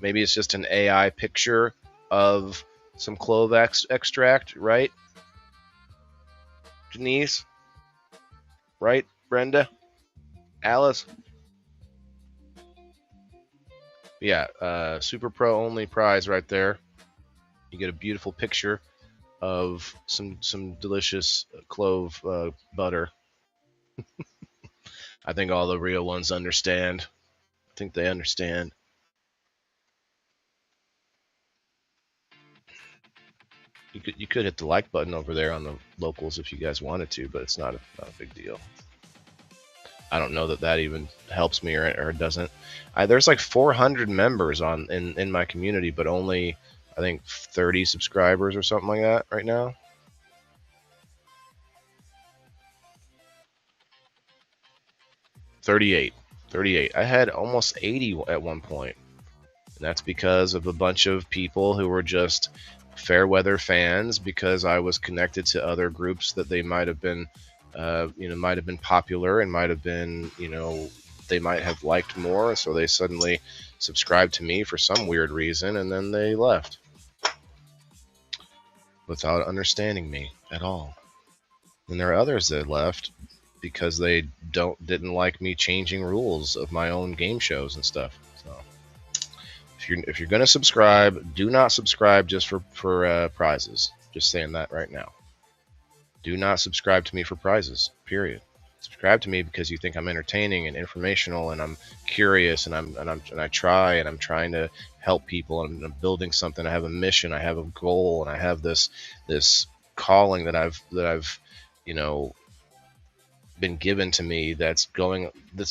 [SPEAKER 1] an AI picture of some clove extract, right? Denise, right? Brenda, Alice. Yeah, Super Pro only prize right there. You get a beautiful picture of some delicious clove butter. I think all the real ones understand. I think they understand. You could hit the like button over there on the locals if you guys wanted to, but it's not a big deal. I don't know that even helps me or it doesn't. There's like 400 members in my community, but only I think 30 subscribers or something like that right now. 38. 38. I had almost 80 at one point. And that's because of a bunch of people who were just fair weather fans, because I was connected to other groups that they might have been, might have been popular and might have been, they might have liked more. So they suddenly subscribed to me for some weird reason, and then they left without understanding me at all. And there are others that left because they didn't like me changing rules of my own game shows and stuff. So if you're gonna subscribe, do not subscribe just for prizes. Just saying that right now. Do not subscribe to me for prizes. Period. Subscribe to me because you think I'm entertaining and informational, and I'm curious, and I try, and I'm trying to help people, and I'm building something. I have a mission, I have a goal, and I have this calling that I've you know been given to me that's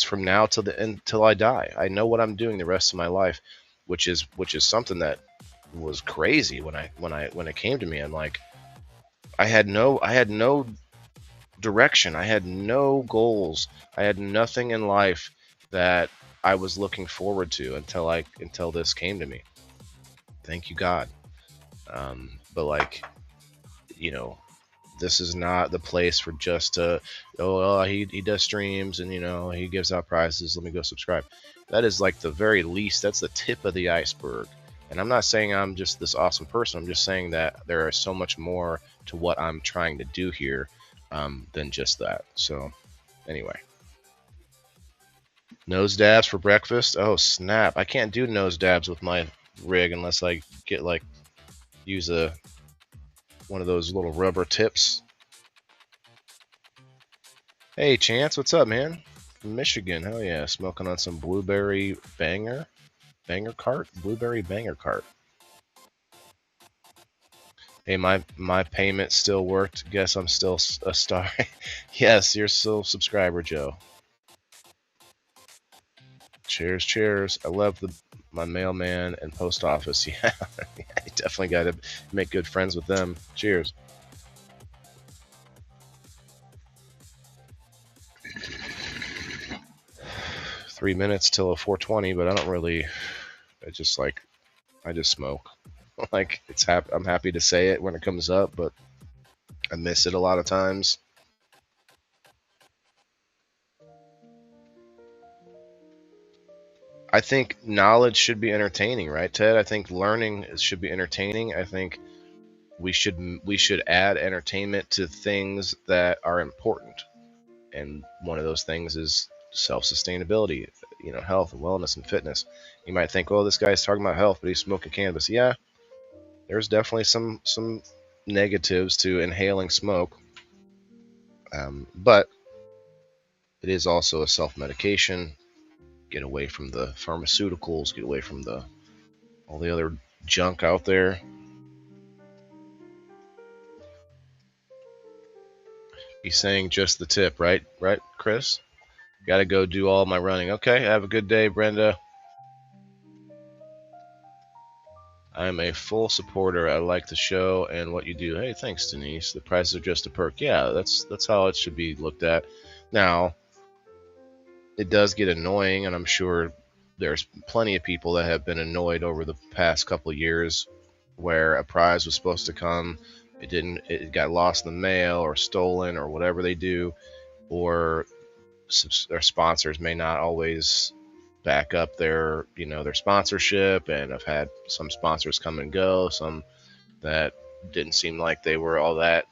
[SPEAKER 1] from now till the end, till I die. I know what I'm doing the rest of my life, which is something that was crazy when it came to me. I'm like, I had no direction. I had no goals. I had nothing in life that I was looking forward to until this came to me. Thank you, God. But like, this is not the place for just he does streams and he gives out prizes. Let me go subscribe. That is like the very least. That's the tip of the iceberg. And I'm not saying I'm just this awesome person. I'm just saying that there is so much more to what I'm trying to do here than just that. So anyway, nose dabs for breakfast. Oh snap! I can't do nose dabs with my rig unless I get use one of those little rubber tips. Hey Chance, what's up, man? From Michigan, hell yeah, smoking on some blueberry banger cart. Hey, my payment still worked. Guess I'm still a star. Yes, you're still a subscriber, Joe. Cheers. I love my mailman and post office. Yeah, you definitely got to make good friends with them. Cheers. Three minutes till a 420, but I don't really. I just smoke. Like I'm happy to say it when it comes up, but I miss it a lot of times. I think knowledge should be entertaining, right, Ted? I think learning should be entertaining. I think we should add entertainment to things that are important, and one of those things is self-sustainability, health and wellness and fitness. You might think, oh, this guy's talking about health, but he's smoking cannabis. Yeah, there's definitely some negatives to inhaling smoke, but it is also a self-medication. Get away from the pharmaceuticals. Get away from all the other junk out there. He's saying just the tip, right? Right, Chris? Got to go do all my running. Okay, have a good day, Brenda. I'm a full supporter. I like the show and what you do. Hey, thanks, Denise. The prices are just a perk. Yeah, that's how it should be looked at. Now, it does get annoying, and I'm sure there's plenty of people that have been annoyed over the past couple of years where a prize was supposed to come, it got lost in the mail or stolen or whatever they do, or their sponsors may not always back up their sponsorship, and I've had some sponsors come and go, some that didn't seem like they were all that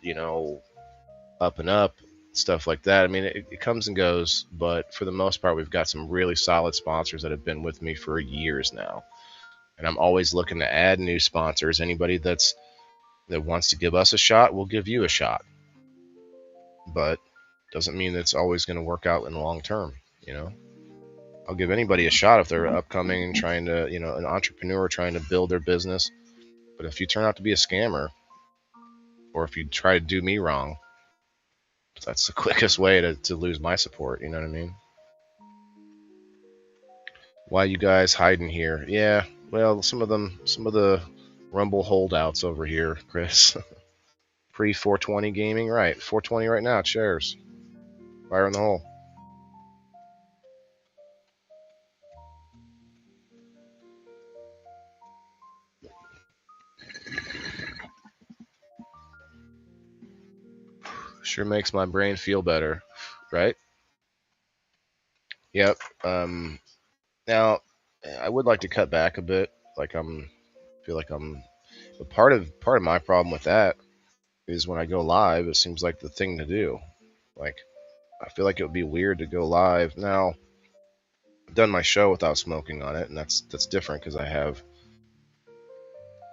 [SPEAKER 1] up and up, stuff like that. I mean, it comes and goes, but for the most part, we've got some really solid sponsors that have been with me for years now, and I'm always looking to add new sponsors. Anybody that wants to give us a shot, we'll give you a shot, but doesn't mean it's always going to work out in the long term. I'll give anybody a shot if they're upcoming and trying to, an entrepreneur trying to build their business. But if you turn out to be a scammer, or if you try to do me wrong, that's the quickest way to lose my support. You know what I mean? Why you guys hiding here? Yeah, well, some of the Rumble holdouts over here, Chris. Pre 420 gaming, right? 420 right now. Cheers. Fire in the hole. Sure makes my brain feel better, right? Yep. Now, I would like to cut back a bit. Like feel like I'm. But part of my problem with that is when I go live, it seems like the thing to do. Like I feel like it would be weird to go live now. I've done my show without smoking on it, and that's different because I have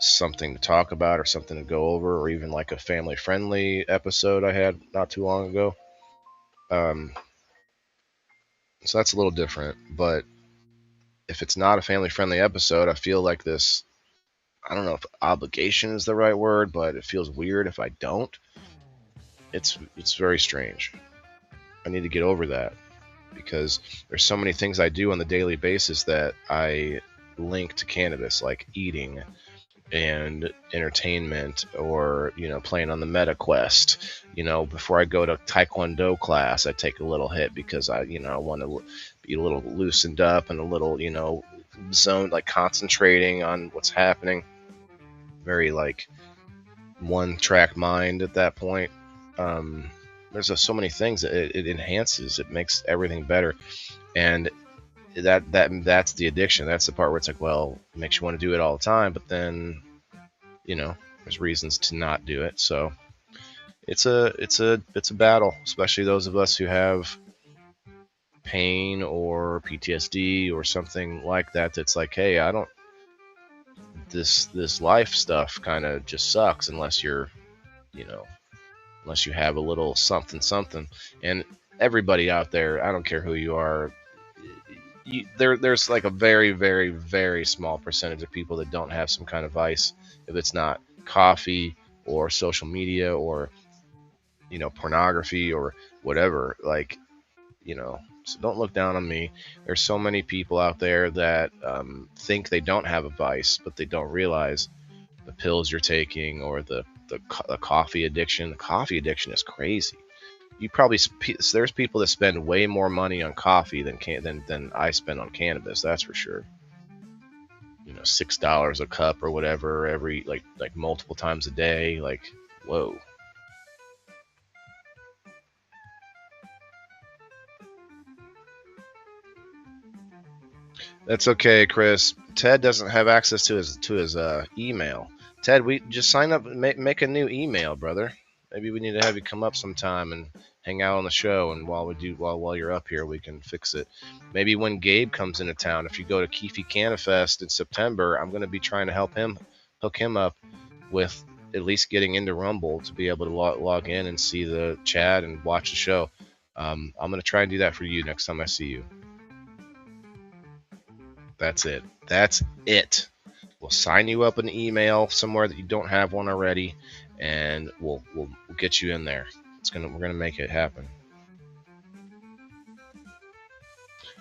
[SPEAKER 1] something to talk about or something to go over, or even like a family friendly episode I had not too long ago. Um, so that's a little different. But if it's not a family friendly episode, I feel like this. I don't know if obligation is the right word, but it feels weird if I don't. It's very strange. I need to get over that because there's so many things I do on the daily basis that I link to cannabis, like eating and entertainment, or playing on the meta quest. Before I go to taekwondo class, I take a little hit because I want to be a little loosened up and a little zoned, like concentrating on what's happening. Very like one track mind at that point. There's so many things that it enhances. It makes everything better, and that's the addiction. That's the part where it's like, well, it makes you want to do it all the time, but then there's reasons to not do it. So it's a battle, especially those of us who have pain or PTSD or something like that. That's like, hey, I don't. This life stuff kind of just sucks unless you're, unless you have a little something something. And everybody out there, I don't care who you are, there's like a very, very, very small percentage of people that don't have some kind of vice. If it's not coffee or social media or pornography or whatever, like, so don't look down on me. There's so many people out there that think they don't have a vice, but they don't realize the pills you're taking or the coffee addiction. The coffee addiction is crazy. You probably there's people that spend way more money on coffee than I spend on cannabis. That's for sure. $6 a cup or whatever every like multiple times a day. Like, whoa. That's okay, Chris. Ted doesn't have access to his email. Ted, we just sign up, make a new email, brother. Maybe we need to have you come up sometime and hang out on the show. And while you're up here, we can fix it. Maybe when Gabe comes into town, if you go to Keefe Canafest in September, I'm going to be trying to hook him up with at least getting into Rumble to be able to log in and see the chat and watch the show. I'm going to try and do that for you next time I see you. That's it. That's it. We'll sign you up an email somewhere that you don't have one already, and we'll get you in there. We're gonna make it happen.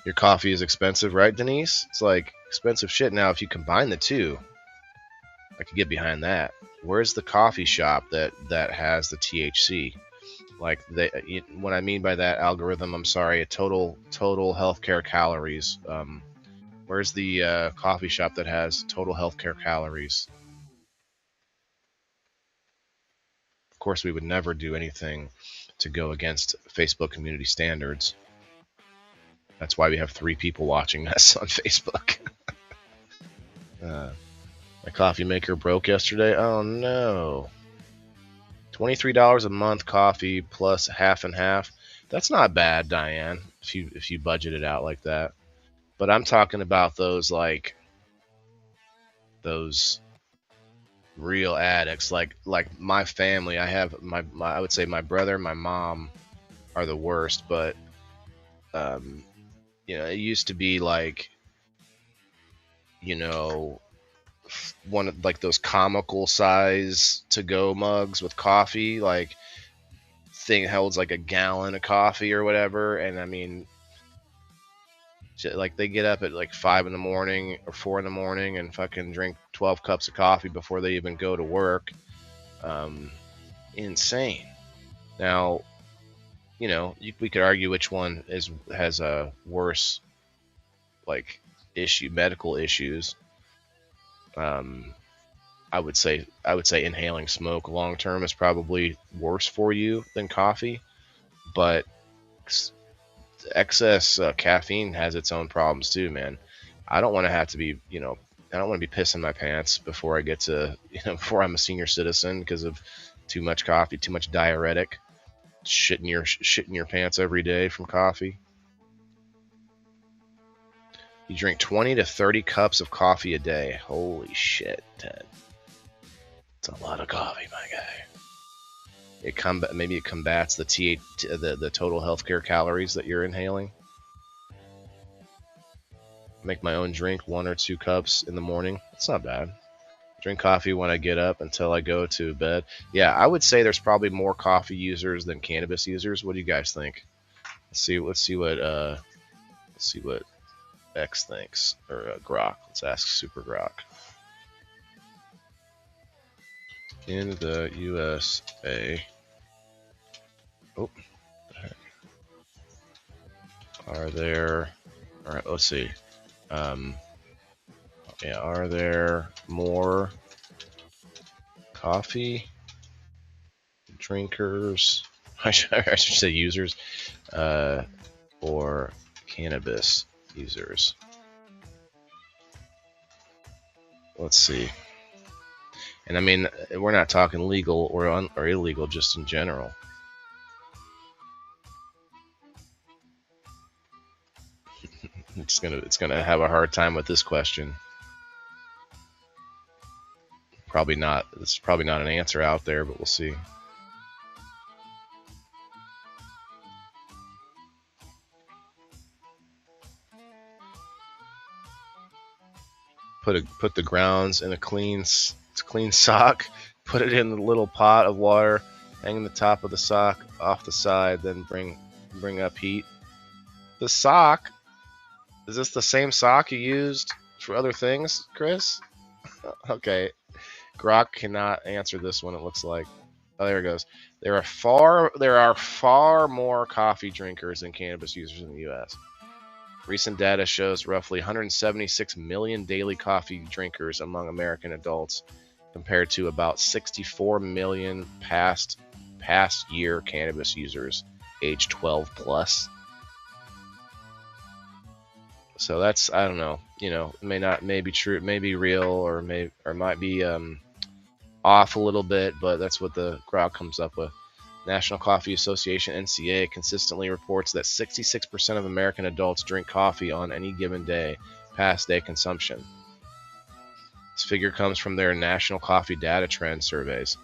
[SPEAKER 1] Your coffee is expensive, right, Denise? It's like expensive shit. Now, if you combine the two, I could get behind that. Where's the coffee shop that has the THC? Like what I mean by that algorithm, I'm sorry, total healthcare calories. Where's the coffee shop that has total healthcare calories? Of course, we would never do anything to go against Facebook community standards. That's why we have 3 people watching us on Facebook. My coffee maker broke yesterday. Oh no. $23 a month coffee plus half and half. That's not bad, Diane, if you budget it out like that. But I'm talking about those real addicts, like my family. I have my I would say my brother and my mom are the worst, but it used to be like, one of like those comical size to go mugs with coffee, like thing holds like a gallon of coffee or whatever. And I mean, like they get up at like 5 in the morning or 4 in the morning and fucking drink 12 cups of coffee before they even go to work. Insane. Now, we could argue which one has a worse like medical issues. I would say inhaling smoke long term is probably worse for you than coffee, but excess caffeine has its own problems too, man. I don't want to have to be, I don't want to be pissing my pants before I get to, before I'm a senior citizen because of too much coffee, too much diuretic, shitting your pants every day from coffee. You drink 20 to 30 cups of coffee a day. Holy shit, Ted. It's a lot of coffee, my guy. Maybe it combats the total healthcare calories that you're inhaling. Make my own drink, 1 or 2 cups in the morning. It's not bad. Drink coffee when I get up until I go to bed. Yeah, I would say there's probably more coffee users than cannabis users. What do you guys think? Let's see what X thinks, or Grok. Let's ask Super Grok. In the USA, oh, are there? All right, let's see. Yeah, are there more coffee drinkers? I should say users, or cannabis users. Let's see. And I mean, we're not talking legal or illegal, just in general. It's gonna have a hard time with this question. Probably not. There's probably not an answer out there, but we'll see. Put the grounds in a clean sock. Put it in the little pot of water. Hang the top of the sock off the side. Then bring up heat. The sock. Is this the same sock you used for other things, Chris? Okay. Grok cannot answer this one. It looks like. Oh, there it goes. There are far more coffee drinkers than cannabis users in the U.S. Recent data shows roughly 176 million daily coffee drinkers among American adults, compared to about 64 million past year cannabis users age 12 plus. So that's, I don't know, may be true, it may be real, or might be off a little bit, but that's what the crowd comes up with. National Coffee Association (NCA) consistently reports that 66% of American adults drink coffee on any given day, past day consumption. This figure comes from their National Coffee Data Trend surveys.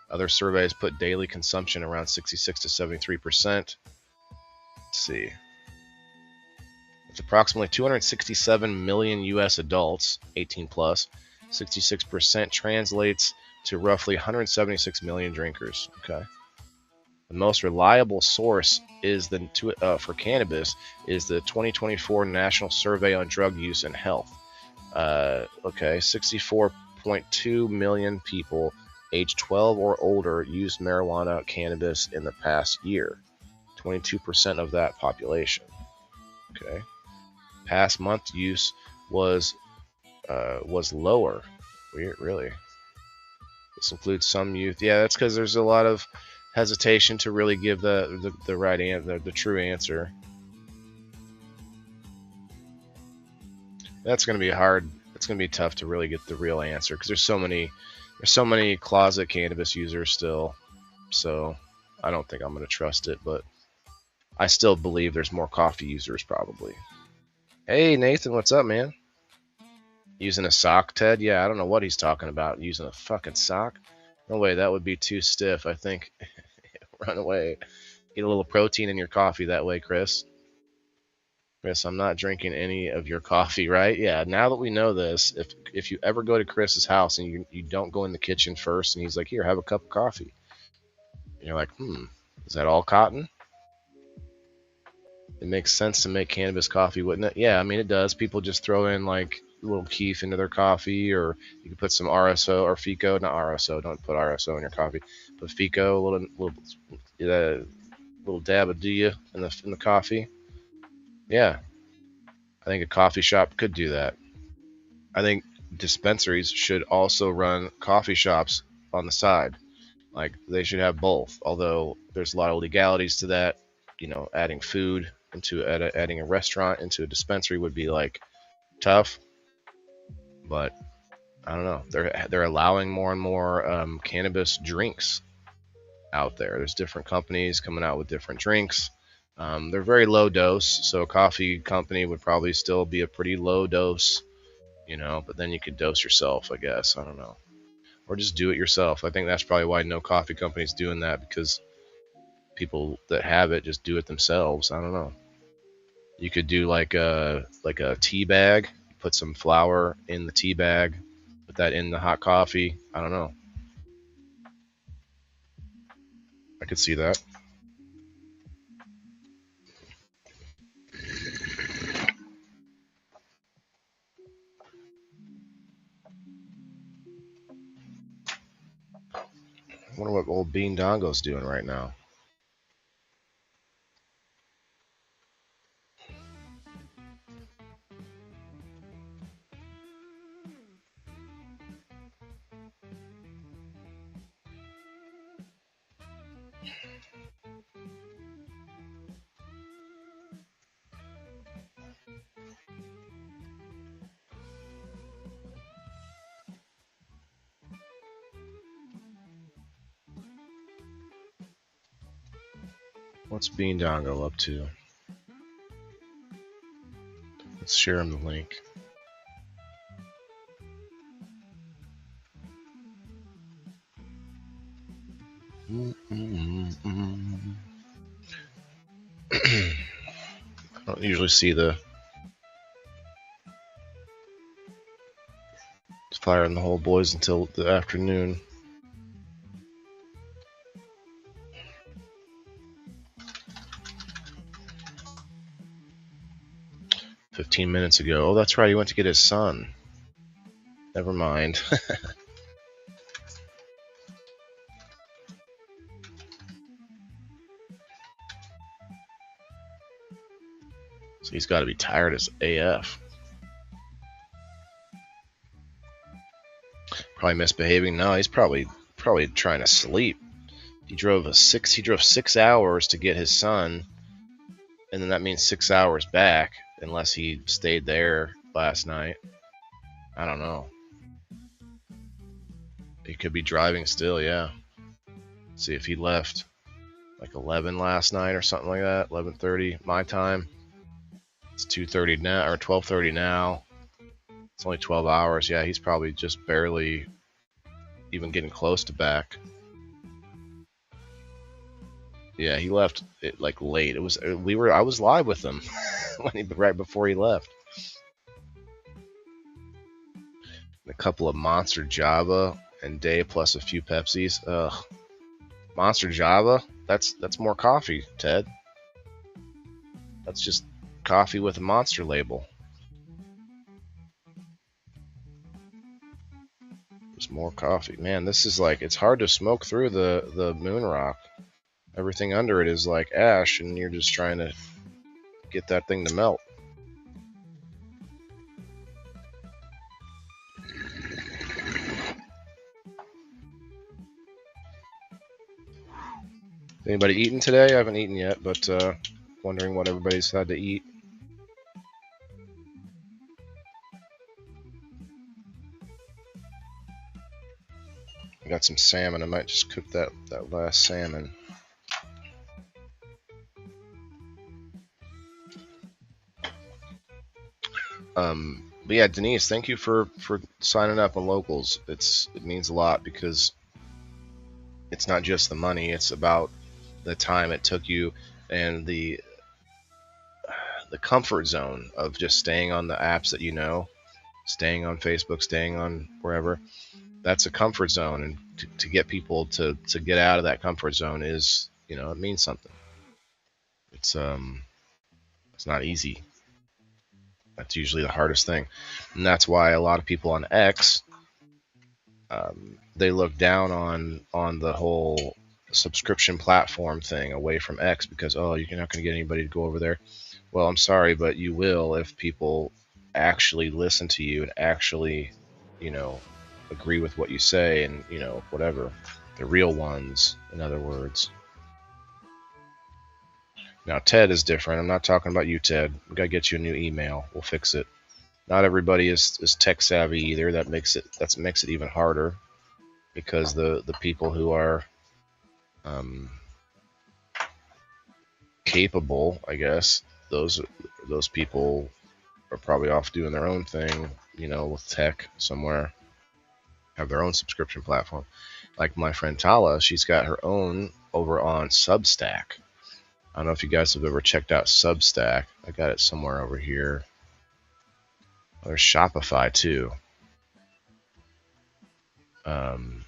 [SPEAKER 1] Other surveys put daily consumption around 66 to 73%. Let's see. With approximately 267 million U.S. adults, 18 plus, 66% translates to roughly 176 million drinkers. Okay. The most reliable source for cannabis is the 2024 National Survey on Drug Use and Health. 64.2 million people aged 12 or older used marijuana cannabis in the past year. 22% of that population. Okay. Past month use was lower. Weird, really. This includes some youth. Yeah, that's because there's a lot of hesitation to really give the right answer, the true answer. That's going to be hard. It's going to be tough to really get the real answer because there's so many closet cannabis users still. So I don't think I'm going to trust it, but I still believe there's more coffee users probably. Hey Nathan, what's up, man? Using a sock, Ted? Yeah, I don't know what he's talking about. Using a fucking sock? No way, that would be too stiff, I think. Run away. Get a little protein in your coffee that way, Chris. Chris, I'm not drinking any of your coffee, right? Yeah, now that we know this, if you ever go to Chris's house and you don't go in the kitchen first and he's like, here, have a cup of coffee. And you're like, is that all cotton? It makes sense to make cannabis coffee, wouldn't it? Yeah, I mean, it does. People just throw in like a little keef into their coffee, or you can put some RSO or FICO. Not RSO. Don't put RSO in your coffee. Put FICO, little dab of you in the coffee. Yeah, I think a coffee shop could do that. I think dispensaries should also run coffee shops on the side. Like they should have both. Although there's a lot of legalities to that. Adding food into adding a restaurant into a dispensary would be like tough. But I don't know. They're allowing more and more cannabis drinks out there. There's different companies coming out with different drinks. They're very low dose, so a coffee company would probably still be a pretty low dose, but then you could dose yourself, I guess. I don't know. Or just do it yourself. I think that's probably why no coffee company's doing that, because people that have it just do it themselves. I don't know. You could do like a tea bag, put some flour in the tea bag, put that in the hot coffee. I don't know. I could see that. I wonder what old Bean Dongo's doing right now. What's Bean Dongo up to? Let's share him the link. I don't usually see the Fire in the Hole boys until the afternoon. $15 minutes ago. Oh, that's right. He went to get his son. Never mind. So he's got to be tired as AF. Probably misbehaving. No, he's probably trying to sleep. He drove 6 hours to get his son, and then that means 6 hours back, unless he stayed there last night. I don't know. He could be driving still, yeah. See if he left like 11 last night or something like that. 11:30 my time. It's 2:30 now, or 12:30 now. It's only 12 hours. Yeah, he's probably just barely even getting close to back. Yeah, he left it like late. I was live with him right before he left. A couple of Monster Java and day plus a few Pepsis. Ugh. Monster Java? That's more coffee, Ted. That's just coffee with a monster label. There's more coffee. Man, this is like, it's hard to smoke through the moon rock. Everything under it is like ash, and you're just trying to get that thing to melt. Anybody eaten today? I haven't eaten yet, but wondering what everybody's had to eat. I got some salmon. I might just cook that last salmon. But yeah, Denise, thank you for signing up on Locals. It means a lot, because it's not just the money, it's about the time it took you and the comfort zone of just staying on the apps that staying on Facebook, staying on wherever. That's a comfort zone, and to get people to get out of that comfort zone is, it means something. It's not easy. That's usually the hardest thing, and that's why a lot of people on X, they look down on the whole subscription platform thing away from X, because you're not going to get anybody to go over there. Well, I'm sorry, but you will if people actually listen to you and actually agree with what you say, and whatever. The real ones, in other words. Now Ted is different. I'm not talking about you, Ted. We gotta get you a new email. We'll fix it. Not everybody is tech savvy either. That makes it even harder, because the people who are capable, I guess, those people are probably off doing their own thing, with tech somewhere, have their own subscription platform. Like my friend Tala, she's got her own over on Substack. I don't know if you guys have ever checked out Substack. I got it somewhere over here. There's Shopify too. I'm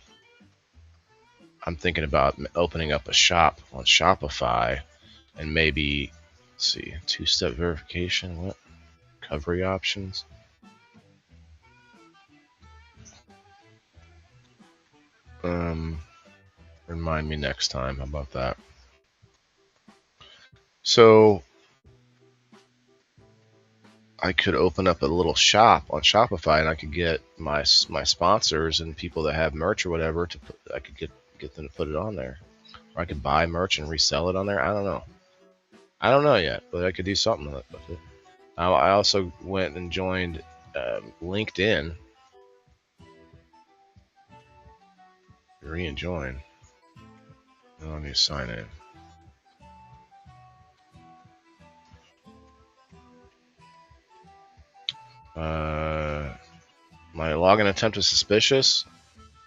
[SPEAKER 1] thinking about opening up a shop on Shopify, and maybe, let's see, two-step verification. What? Recovery options. Remind me next time. How about that? So I could open up a little shop on Shopify, and I could get my sponsors and people that have merch or whatever I could get them to put it on there. Or I could buy merch and resell it on there. I don't know yet, but I could do something with it. I also went and joined LinkedIn. Re-join. Let me sign in. My login attempt is suspicious.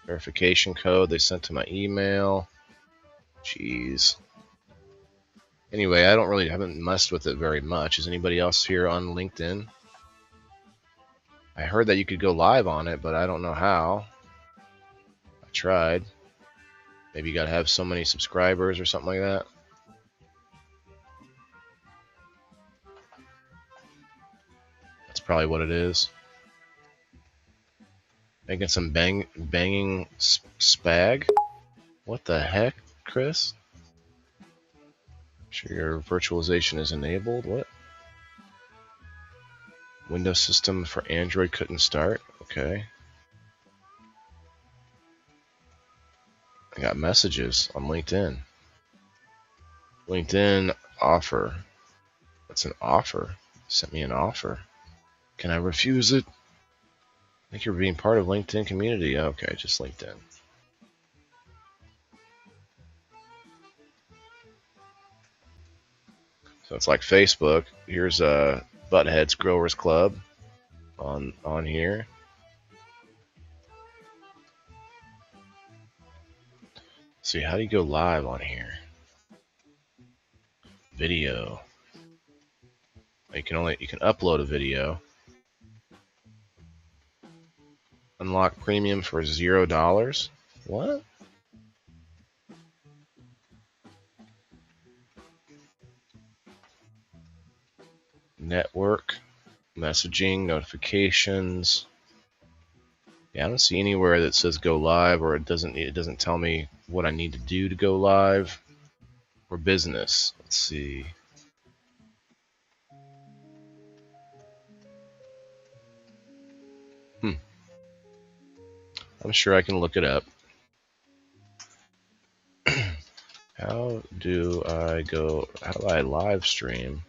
[SPEAKER 1] Verification code they sent to my email. Jeez. Anyway, I haven't messed with it very much. Is anybody else here on LinkedIn? I heard that you could go live on it, but I don't know how. I tried. Maybe you gotta have so many subscribers or something like that. That's probably what it is. Making some banging spag? What the heck, Chris? Sure your virtualization is enabled? What? Windows system for Android couldn't start? Okay. I got messages on LinkedIn. LinkedIn offer. That's an offer. Sent me an offer. Can I refuse it? Thank you for being part of LinkedIn community. Okay, just LinkedIn. So it's like Facebook. Here's Buttheads Growers Club on here. See, how do you go live on here? Video. You can upload a video. Unlock premium for $0. What? Network, messaging, notifications. Yeah, I don't see anywhere that says go live, or it doesn't tell me what I need to do to go live. Or business. Let's see. I'm sure I can look it up. How do I live stream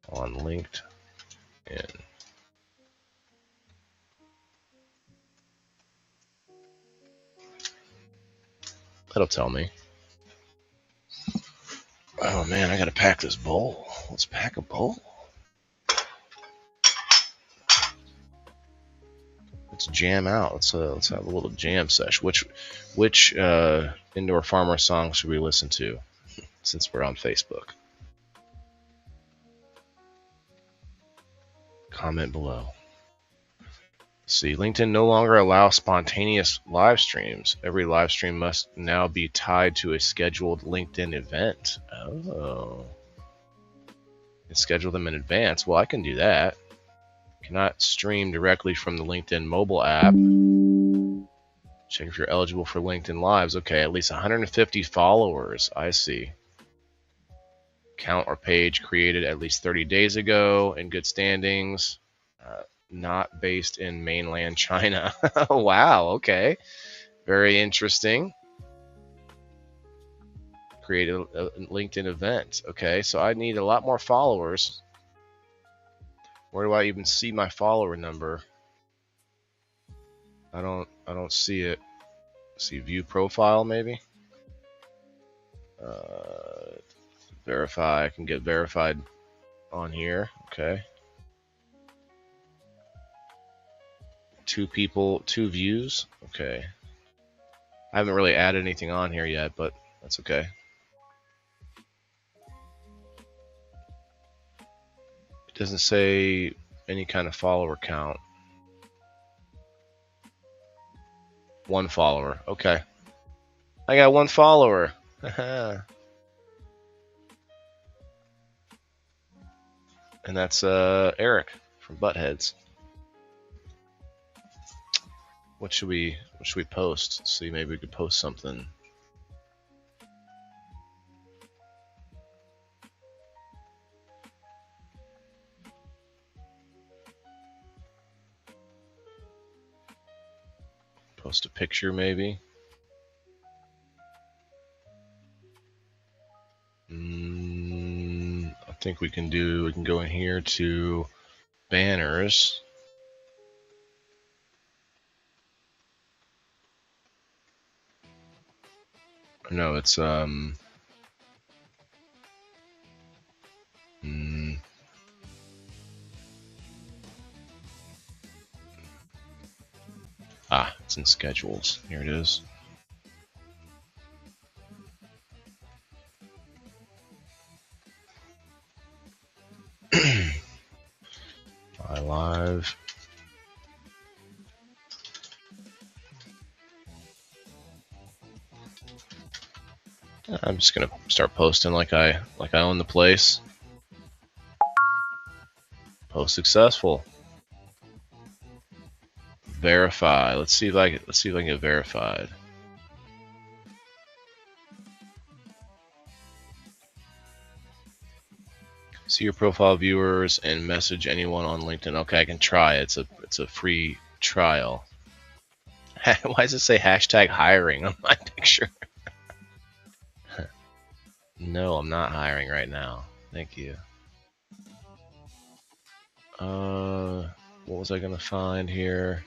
[SPEAKER 1] on LinkedIn? That'll tell me. Oh man, I gotta pack this bowl. Let's pack a bowl. Let's jam out. Let's have a little jam sesh. Which indoor farmer song should we listen to, since we're on Facebook? Comment below. See, LinkedIn no longer allows spontaneous live streams. Every live stream must now be tied to a scheduled LinkedIn event. Oh. And schedule them in advance. Well, I can do that. Cannot stream directly from the LinkedIn mobile app. Check if you're eligible for LinkedIn Lives. Okay, at least 150 followers. I see. Account or page created at least 30 days ago, in good standings. not based in mainland China. Wow, okay. Very interesting. Create a LinkedIn event. Okay, so I need a lot more followers. Where do I even see my follower number? I don't see it. See view profile maybe. Verify. I can get verified on here. Okay. 2 people, 2 views. Okay. I haven't really added anything on here yet, but that's okay. It doesn't say any kind of follower count. 1 follower. Okay. I got 1 follower. And that's Eric from Buttheads. What should we post? Let's see, maybe we could post something. Post a picture maybe. I think we can go in here to banners. No, it's it's in schedules. Here it is. Live. I'm just gonna start posting like I own the place. Post successful. Verify. Let's see if I can get verified. See your profile viewers and message anyone on LinkedIn. Okay, I can try. It's a free trial. Why does it say hashtag hiring on my picture? No, I'm not hiring right now. Thank you. What was I gonna find here?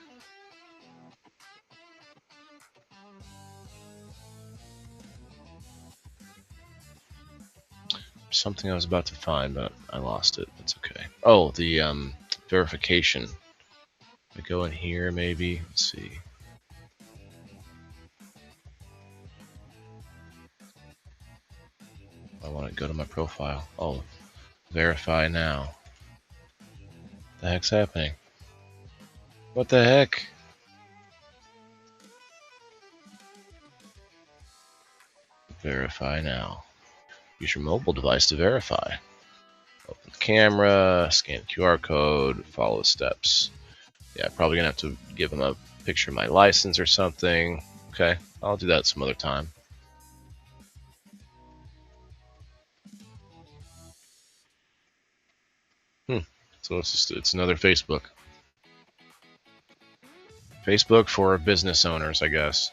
[SPEAKER 1] Something I was about to find, but I lost it. That's okay. Oh, the verification. I go in here maybe. Let's see. I want to go to my profile. Oh, verify now. The heck's happening? What the heck? Verify now. Use your mobile device to verify. Open the camera, scan QR code, follow the steps. Yeah, probably gonna have to give them a picture of my license or something. Okay, I'll do that some other time. So it's another Facebook. Facebook for business owners, I guess.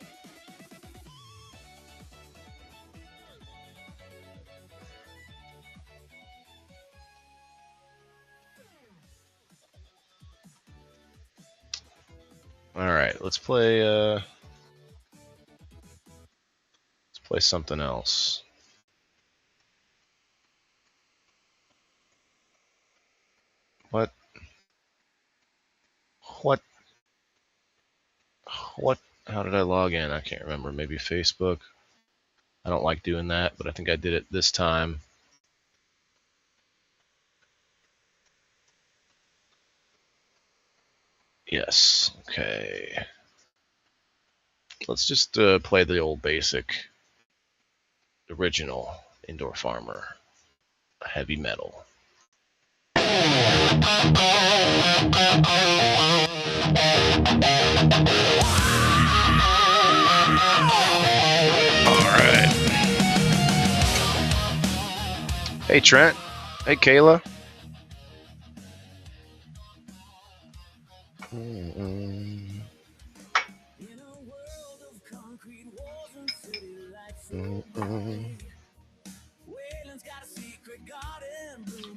[SPEAKER 1] All right, let's play something else. What? How did I log in? I can't remember. Maybe Facebook. I don't like doing that, but I think I did it this time. Yes. Okay. Let's just play the old basic, original Indoor Farmer, heavy metal. Alright. Hey Trent. Hey Kayla.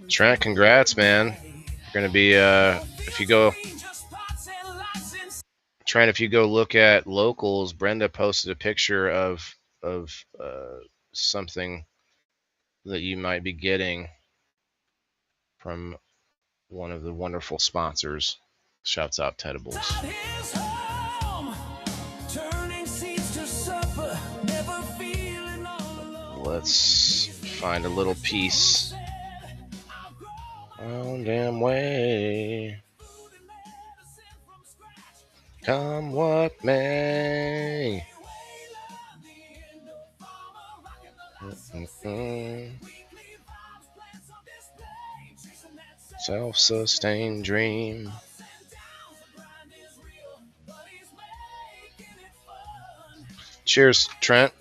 [SPEAKER 1] Trent, congrats, man. You're gonna be if you go, Trent, if you go look at locals, Brenda posted a picture of something that you might be getting from one of the wonderful sponsors. Shouts out Tedibles. Let's find a little piece. On damn way. Come what may. Self-sustained dream. Cheers, Trent.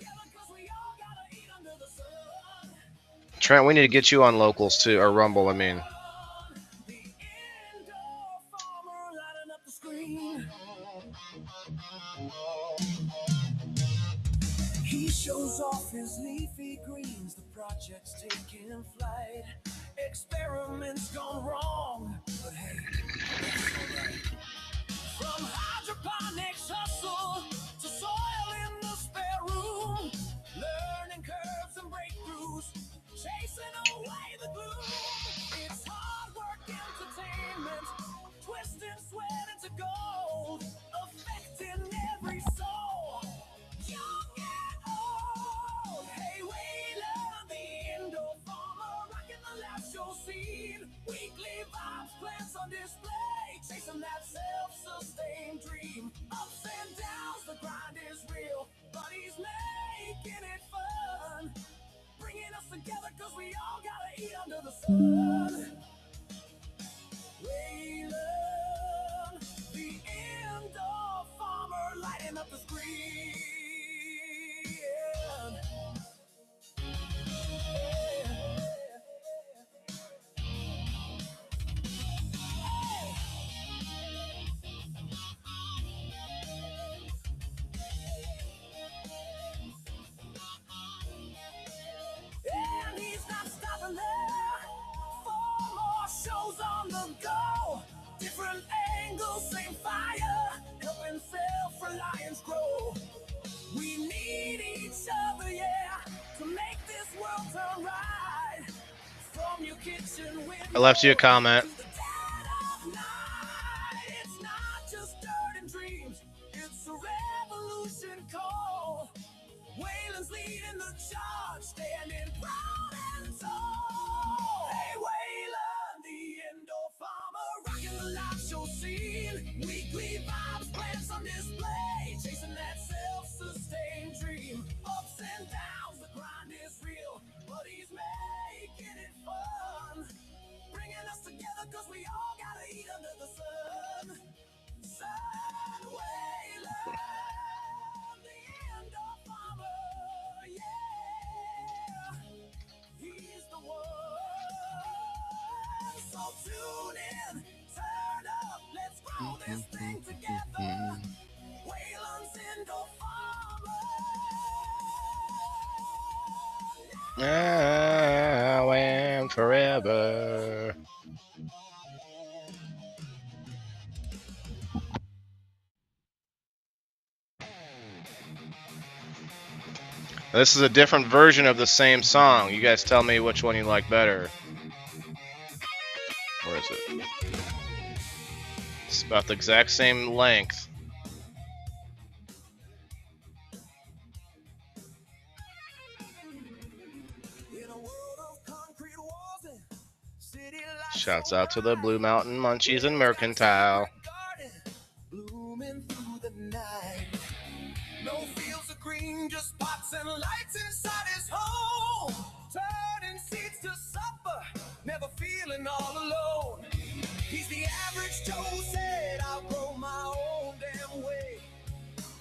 [SPEAKER 1] Trent, we need to get you on locals too, or Rumble, I mean. He shows off his leafy greens, the project's taking flight. Experiments gone wrong, but hey, that's alright. From hydroponics hustle to soil in the spare room, learning curves and breakthroughs, chasing away the gloom. It's hard work, entertainment, twisting sweat into gold, affecting every soul. Young and old, hey, Wayland, the indoor farmer, rocking the live show scene. Weekly vibes, plants on display, chasing that self-sustained dream. Ups and downs, the grind is real, but he's making it fun. Bringing us together, cause we all gotta eat under the sun. Wayland, the indoor farmer, lighting up the screen. And he's not stopping there. 4 more shows on the go. Different angles, same fire, helping self-reliance grow. We need each other, yeah, to make this world turn right. From your kitchen window, I left you a comment. To the dead of night. It's not just dirt and dreams, it's a revolution call. Wayland's leading the charge, standing proud and tall. Hey, Wayland, the indoor farmer, rocking the live show scene. Weekly vibes, plants on display, chasing that self-sustained dream. Ups and downs, the grind is real, but he's making it fun. Bringing us together, cause we all gotta eat under the sun. Sun, Wayland. So tune in, turn up, let's grow this thing together. Wayland's indoor farmer. Now and forever. This is a different version of the same song. You guys tell me which one you like better. Where is it? It's about the exact same length. Shouts out to the Blue Mountain Munchies and Mercantile. Blooming through the night. No fields of green, just pots and lights inside his home. Turning seeds to supper, never feeling all alone. He's the average Joe, said I'll grow my own damn way.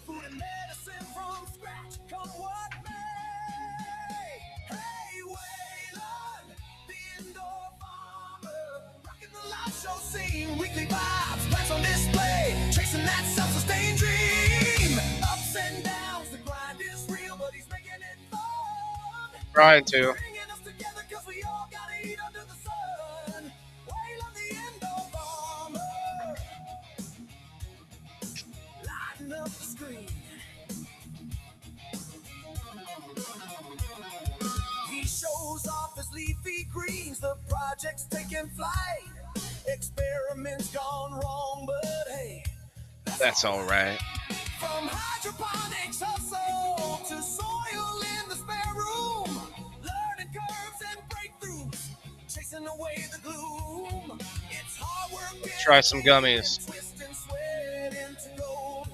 [SPEAKER 1] Food and medicine from scratch, come what may. Hey, Wayland, the indoor farmer, rocking the live show scene. Weekly vibes, plants on display, chasing that self-sustained dream. Ups and downs, the grind is real, but he's making it fun. Trying to. Bringing us together, cause we all gotta
[SPEAKER 2] eat under the sun. Waylon the indoor farmer, lighting up the screen. He shows off his leafy greens, the project's taking flight. Experiments gone wrong, but hey,
[SPEAKER 1] That's all right.
[SPEAKER 2] from hydroponics hustle to soil in the spare room, learning curves and breakthroughs, chasing away the gloom. It's hard work.
[SPEAKER 1] Try some gummies.
[SPEAKER 2] Twist and sweat into gold,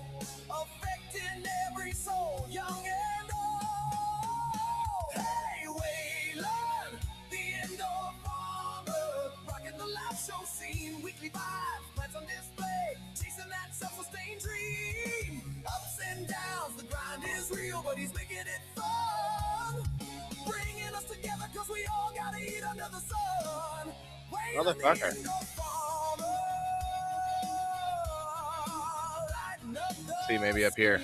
[SPEAKER 2] affecting every soul, young and old. Hey, Waylon, the indoor farmer, rocking the live show scene, weekly vibes, plants on display, chasing that self-sustained dream. Ups and downs, the grind is real, but he's making it fun. Bringing us together, cause we all gotta eat under the sun.
[SPEAKER 1] Motherfucker. See, maybe up here.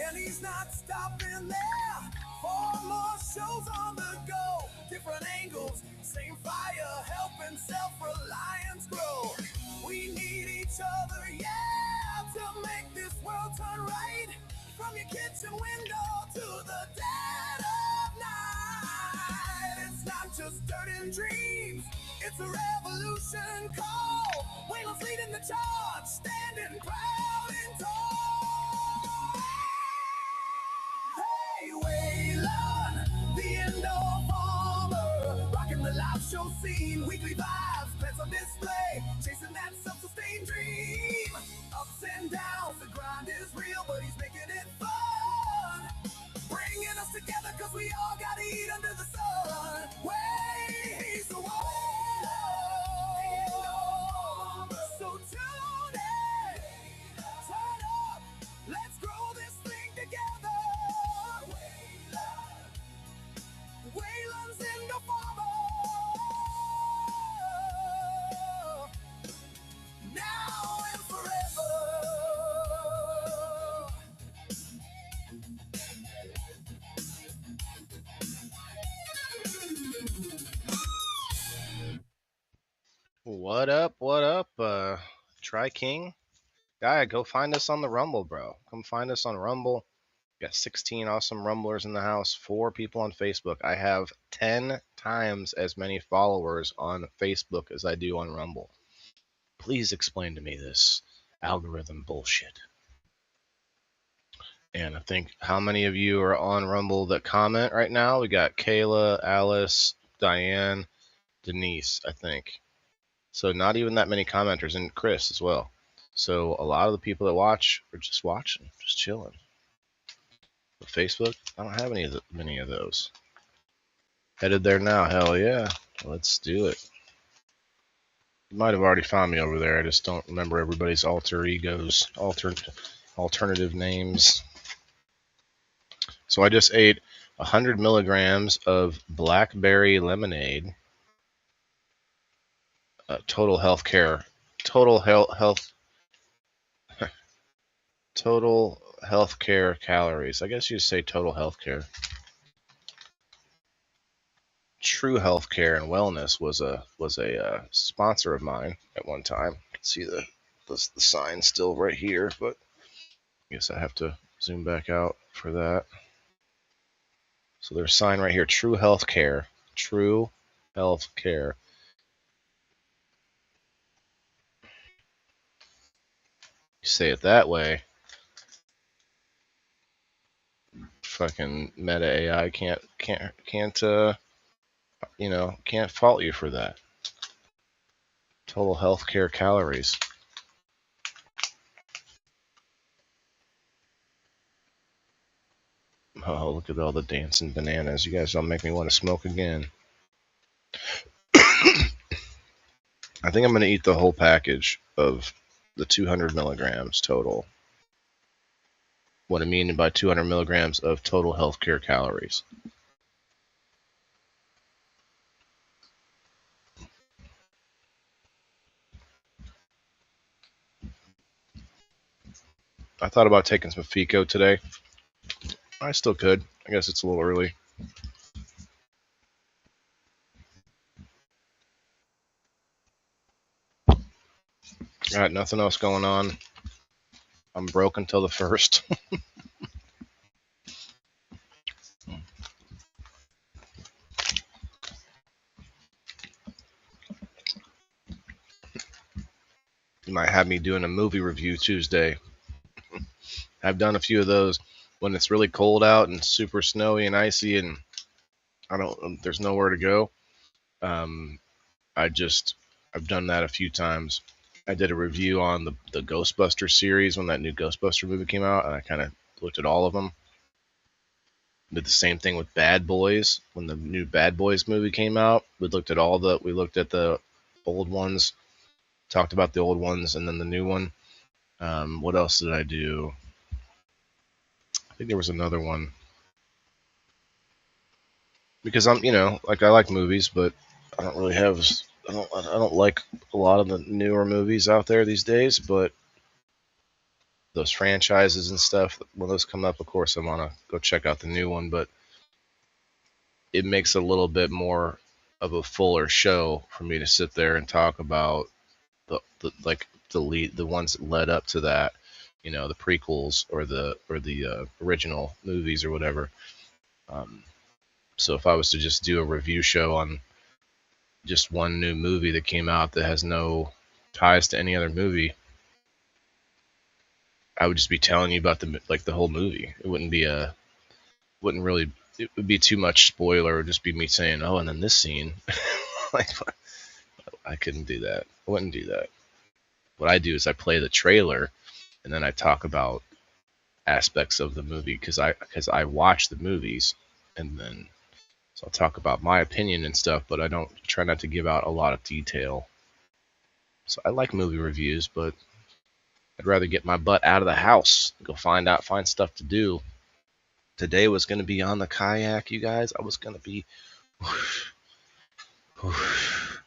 [SPEAKER 2] And he's not stopping there. 4 more shows on the go. Different angles, same fire, helping self-reliance grow. We need each other, yeah, to make this world turn right. From your kitchen window to the dead of night. It's not just dirt and dreams, it's a revolution call. Waylon's leading the charge, standing proud and tall. Hey, Waylon, the indoor farmer, rocking the live show scene, weekly vibes, plants on display, chasing that self-sustained dream. Ups and downs, the grind is real, but he's making it fun. Bringing us together, cause we all gotta eat under the sun. He's the one. So tune in, turn up, let's grow this thing together. Waylon's in the farmer. Now and forever.
[SPEAKER 1] What up? What up? Try King? Guy, go find us on the Rumble, bro. Come find us on Rumble. Got 16 awesome Rumblers in the house, 4 people on Facebook. I have 10 times as many followers on Facebook as I do on Rumble. Please explain to me this algorithm bullshit. And I think how many of you are on Rumble that comment right now? We got Kayla, Alice, Diane, Denise, I think. So not even that many commenters, and Chris as well. So a lot of the people that watch are just watching, just chilling. But Facebook, I don't have many of those. Headed there now, hell yeah. Let's do it. You might have already found me over there. I just don't remember everybody's alter egos, alternative names. So I just ate 100 milligrams of blackberry lemonade. Total health care calories. I guess you'd say total health care. True Healthcare and Wellness was a sponsor of mine at one time. You can see the sign still right here, but I guess I have to zoom back out for that. So there's a sign right here, True Healthcare. True Healthcare. You say it that way, fucking Meta AI can't fault you for that. Total healthcare calories. Oh, look at all the dancing bananas. You guys don't make me want to smoke again. I think I'm going to eat the whole package of the 200 milligrams total. What I mean by 200 milligrams of total healthcare calories. I thought about taking some FICO today. I still could. I guess it's a little early. I got nothing else going on. I'm broke until the first. You might have me doing a movie review Tuesday. I've done a few of those when it's really cold out and super snowy and icy, and there's nowhere to go. Um, I just, I've done that a few times. I did a review on the Ghostbuster series when that new Ghostbuster movie came out, and I kind of looked at all of them. Did the same thing with Bad Boys when the new Bad Boys movie came out. We looked at the old ones, talked about the old ones, and then the new one. What else did I do? I think there was another one because I like movies, but I don't really have I don't like a lot of the newer movies out there these days, but those franchises and stuff, when those come up, of course I want to go check out the new one, but it makes a little bit more of a fuller show for me to sit there and talk about the ones that led up to that, the prequels or the original movies or whatever. Um, so if I was to just do a review show on just one new movie that came out that has no ties to any other movie, I would just be telling you about the whole movie. It wouldn't really, it would be too much spoiler. It would just be me saying, oh, and then this scene. Like, I couldn't do that. I wouldn't do that. What I do is I play the trailer and then I talk about aspects of the movie because I watch the movies, and then so I'll talk about my opinion and stuff, but I don't try not to give out a lot of detail. So I like movie reviews, but I'd rather get my butt out of the house, go find stuff to do. Today was going to be on the kayak, you guys. I was going to be whoosh, whoosh,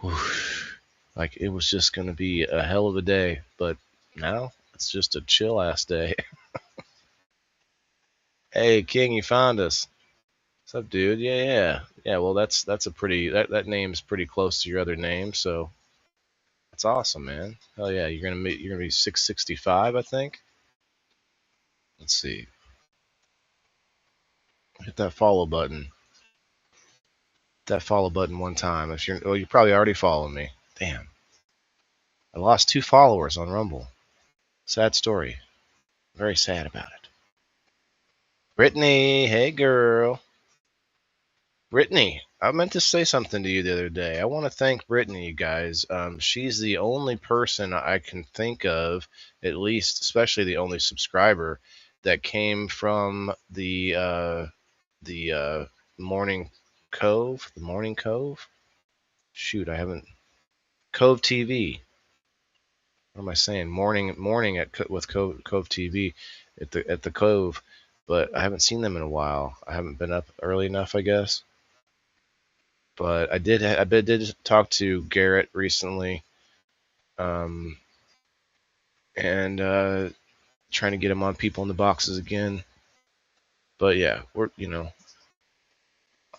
[SPEAKER 1] whoosh. Like it was just going to be a hell of a day, but now it's just a chill ass day. Hey, King, you found us. What's up, dude? Yeah. Well, that's a pretty that name's pretty close to your other name, so that's awesome, man. Hell yeah, you're gonna be 665, I think. Let's see. Hit that follow button. That follow button one time. If you're, well, you probably already follow me. Damn, I lost 2 followers on Rumble. Sad story. Very sad about it. Brittany, hey girl. Brittany, I meant to say something to you the other day. I want to thank Brittany, you guys. She's the only person I can think of, at least, especially the only subscriber that came from the Morning Cove. The Morning Cove. Shoot, I haven't Cove TV. What am I saying? Morning with Cove TV at the Cove, but I haven't seen them in a while. I haven't been up early enough, I guess. But I did talk to Garrett recently, um, and trying to get him on People in the Boxes again. But yeah, I'm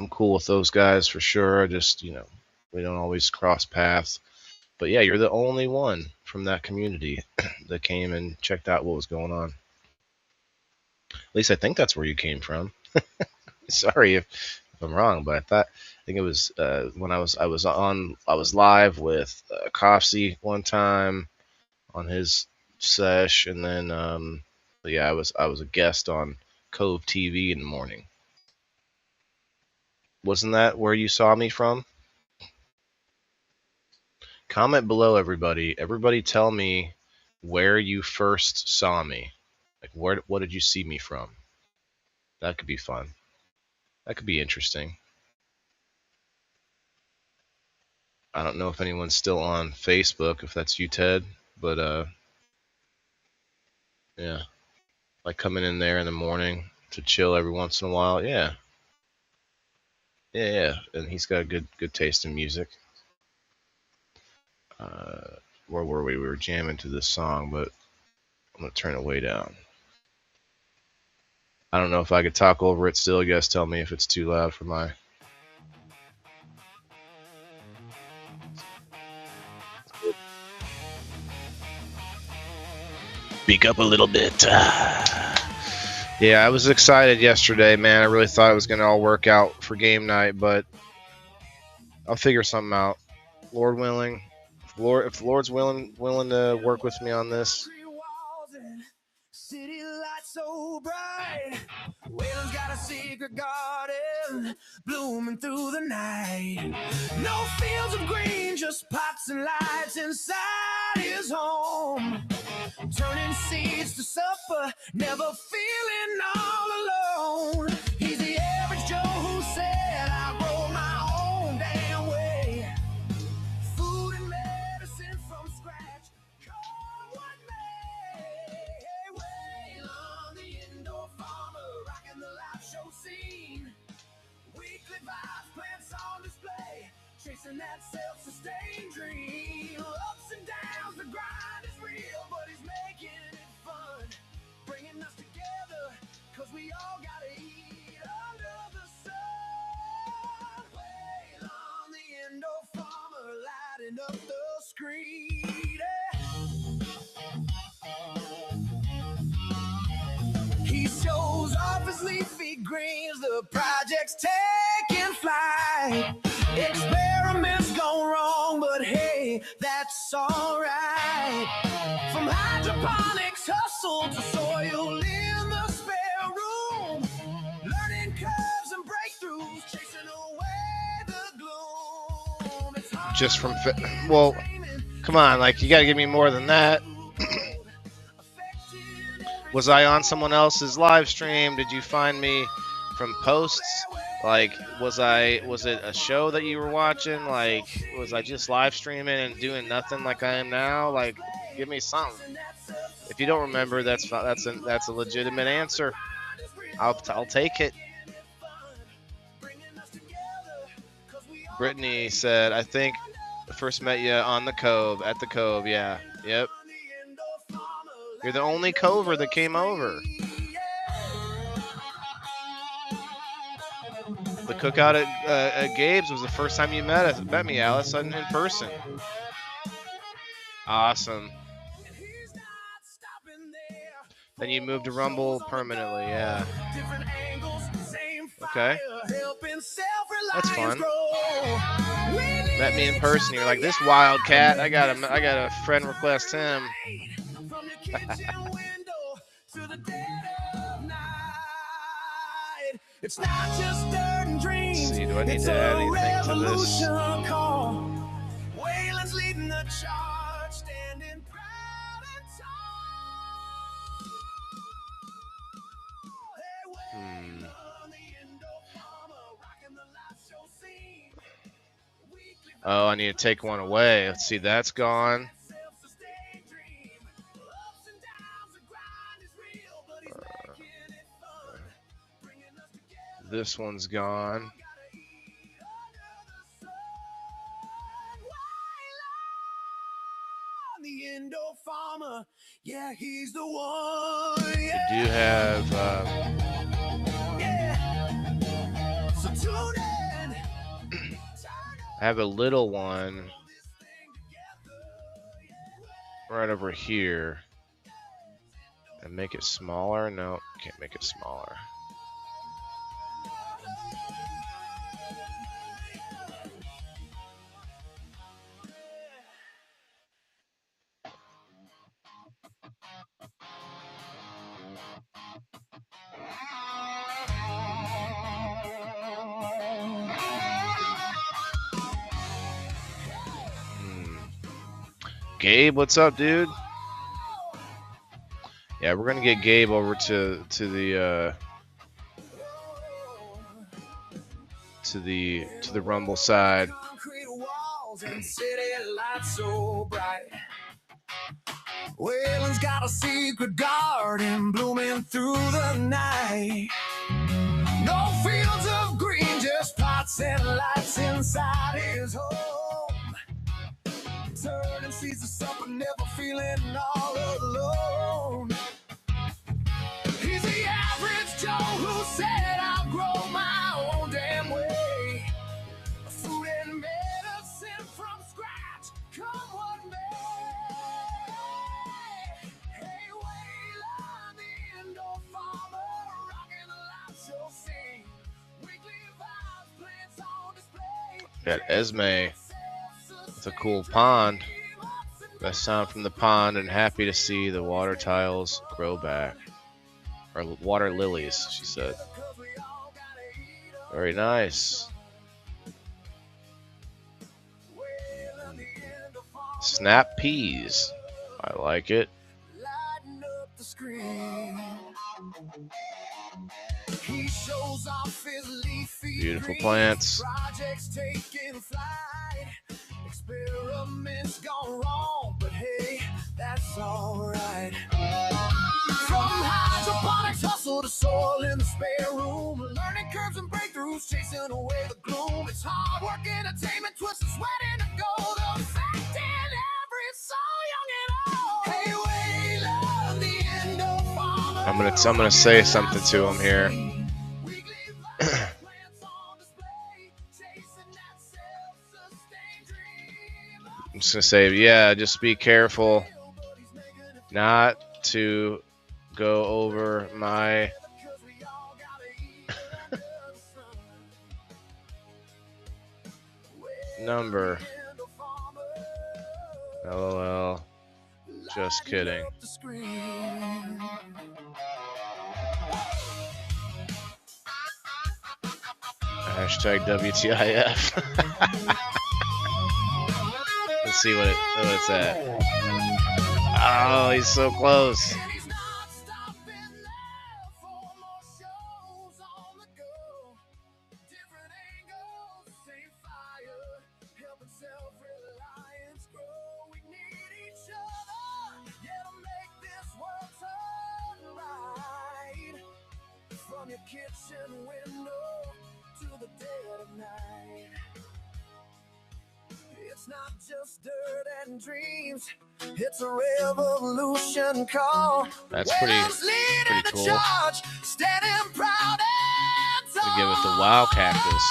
[SPEAKER 1] cool with those guys for sure. I just we don't always cross paths. But yeah, you're the only one from that community that came and checked out what was going on. At least I think that's where you came from. Sorry if I'm wrong, but I think it was when I was live with Coffsey one time on his sesh, and then but yeah, I was a guest on Cove TV in the morning. Wasn't that where you saw me from? Comment below, everybody. Everybody, tell me where you first saw me. Like, what did you see me from? That could be fun. That could be interesting. I don't know if anyone's still on Facebook. If that's you, Ted, But yeah, like coming in there in the morning to chill every once in a while. Yeah, yeah. And he's got a good taste in music. Uh, where were we? We were jamming to this song, but I'm gonna turn it way down. I don't know if I could talk over it still. You guys tell me if it's too loud for my. Speak up a little bit. Yeah, I was excited yesterday, man. I really thought it was going to all work out for game night, but I'll figure something out. Lord willing. If the Lord's willing to work with me on this.
[SPEAKER 2] City lights so bright. Waylon's got a secret garden blooming through the night. No fields of green, just pots and lights inside his home. Turning seeds to supper, never feeling all alone. He's the average Joe who said, I grow my own damn way. Food and medicine from scratch, come what may. Hey, Waylon, the indoor farmer, rocking the live show scene. Weekly vibes, plants on display, chasing that self-sustained dream. Ups and downs, the grind is real, but he's making it fun, bringing us together, cause we all gotta eat under the sun. Waylon, the indoor farmer, lighting up the screen. He shows off his leafy greens, the project's taking flight. Experiments gone wrong, but hey, that's alright. From hydroponics hustle to soil in the spare room, learning curves and breakthroughs, chasing away the gloom. It's
[SPEAKER 1] Just from well, come on, like you got to give me more than that. Was I on someone else's live stream? Did you find me from posts? Like, was it a show that you were watching? Like, was I just live streaming and doing nothing like I am now? Like, give me something. If you don't remember, that's a legitimate answer. I'll take it. Brittany said, I think I first met you on the Cove, at the Cove. Yeah. Yep. You're the only cover that came over. The cookout at Gabe's was the first time you met me, Alice, in person. Awesome. Then you moved to Rumble permanently, yeah. Okay. That's fun. Met me in person. You're like, this wildcat. I got a friend request him.
[SPEAKER 2] It's not just dirt and dreams.
[SPEAKER 1] See, do I need to add anything to this?
[SPEAKER 2] Waylon's leading the charge, standing proud and tall. Hey, Waylon, the indoor farmer, rocking the live show scene.
[SPEAKER 1] Oh, I need to take one away. Let's see, that's gone. This one's gone.
[SPEAKER 2] The indoor farmer, yeah, he's the one. Yeah.
[SPEAKER 1] I do have.
[SPEAKER 2] So tune in.
[SPEAKER 1] I have a little one right over here. And make it smaller? No, can't make it smaller. Gabe, what's up, dude? Yeah, we're gonna get Gabe over to the Rumble side.
[SPEAKER 2] Waylon's got a secret garden blooming through the night. No fields of green, just pots and lights inside his home. Turning seeds of supper, never feeling all alone. He's the average Joe who said I'll grow my own damn way. Food and medicine from scratch, come what may. Hey, Waylon, the indoor farmer, rocking the light show scene. Weekly vibes, plants on display.
[SPEAKER 1] Got Esme. It's a cool pond. Best sound from the pond, and happy to see the water tiles grow back. Or water lilies, she said. Very nice. Snap peas. I like it. Beautiful plants.
[SPEAKER 2] Experiments gone wrong, but hey, that's alright. From hydroponics hustle to soil in the spare room, learning curves and breakthroughs, chasing away the gloom. It's hard work, entertainment, twist and sweat in the gold. The fact in every soul, young and old. Hey, Waylon, the indoor farmer.
[SPEAKER 1] I'm gonna say something to him here. I'm just gonna say, yeah, just be careful not to go over my number. LOL. Just kidding. Hashtag WTIF. Let's see what it's at. Oh, he's so close. From your kitchen window to the dead of night. It's not just dirt and dreams, it's a revolution call. That's pretty cool.
[SPEAKER 2] Charge, standing proud and
[SPEAKER 1] to give it the wow cactus.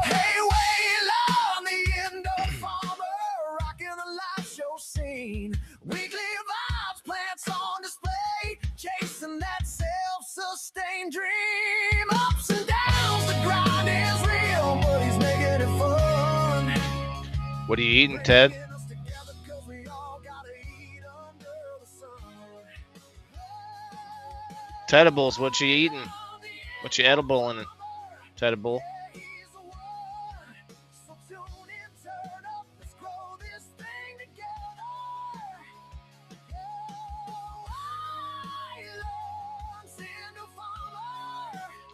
[SPEAKER 2] Hey, Waylon, the indoor farmer, rocking the live show scene. Weekly vibes, plants on display, chasing that self-sustained dream. Ups and downs, the grind is real, but he's making it fun.
[SPEAKER 1] What are you eating, Ted? Tedibles, what you eating? What you edible in? Tedible.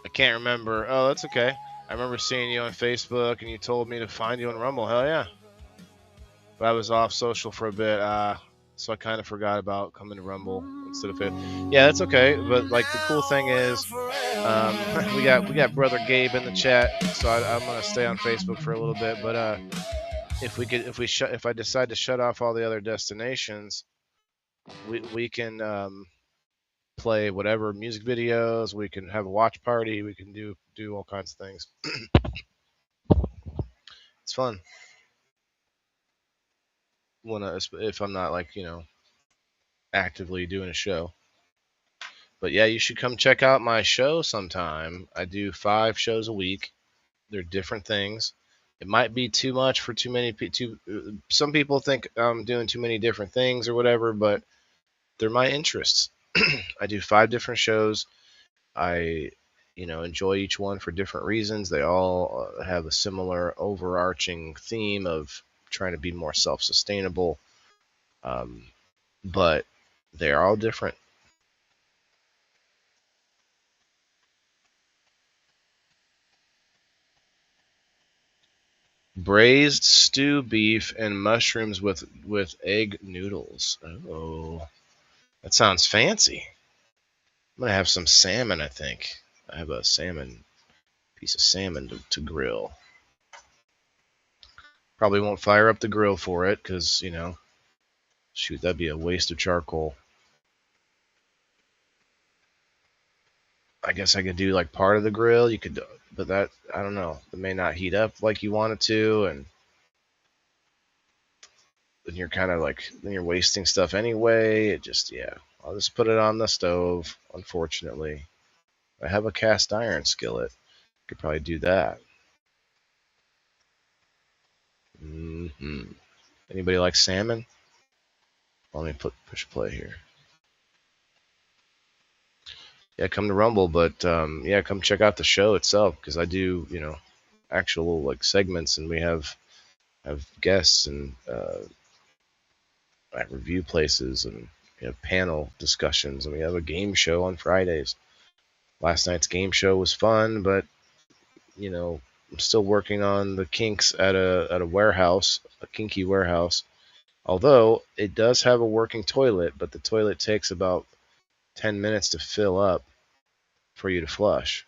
[SPEAKER 1] I can't remember. Oh, that's okay. I remember seeing you on Facebook, and you told me to find you on Rumble. Hell yeah. But I was off social for a bit, so I kind of forgot about coming to Rumble instead of it. Yeah, that's okay. But like the cool thing is, we got brother Gabe in the chat, so I'm gonna stay on Facebook for a little bit. But if I decide to shut off all the other destinations, we can play whatever music videos. We can have a watch party. We can do all kinds of things. It's fun. If I'm not like actively doing a show. But yeah, you should come check out my show sometime. I do 5 shows a week. They're different things. It might be too much for too many people. Some people think I'm doing too many different things or whatever, but they're my interests. I do 5 different shows. I enjoy each one for different reasons. They all have a similar overarching theme of trying to be more self-sustainable, but they're all different. Braised stew beef and mushrooms with egg noodles. Oh, That sounds fancy. I'm gonna have some salmon. I think I have a salmon piece of salmon to grill. Probably won't fire up the grill for it because shoot, that'd be a waste of charcoal. I guess I could do like part of the grill. You could, but that I don't know. It may not heat up like you want it to, and then you're kind of like then you're wasting stuff anyway. It just yeah. I'll just put it on the stove. Unfortunately, I have a cast iron skillet. Could probably do that. Anybody like salmon? Let me push play here. Yeah, come to Rumble, but yeah, come check out the show itself because I do actual like segments, and we have guests and I review places, and we have panel discussions, and we have a game show on Fridays. Last night's game show was fun, but I'm still working on the kinks at a warehouse, a kinky warehouse. Although it does have a working toilet, but the toilet takes about 10 minutes to fill up for you to flush.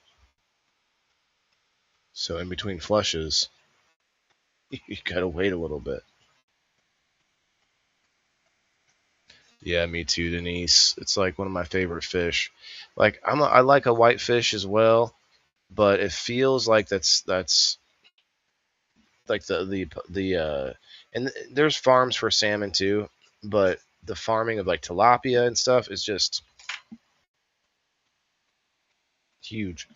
[SPEAKER 1] So in between flushes, you gotta wait a little bit. Yeah, me too, Denise. It's like one of my favorite fish. Like I like a white fish as well, but it feels like that's like the and there's farms for salmon too, but the farming of like tilapia and stuff is just huge.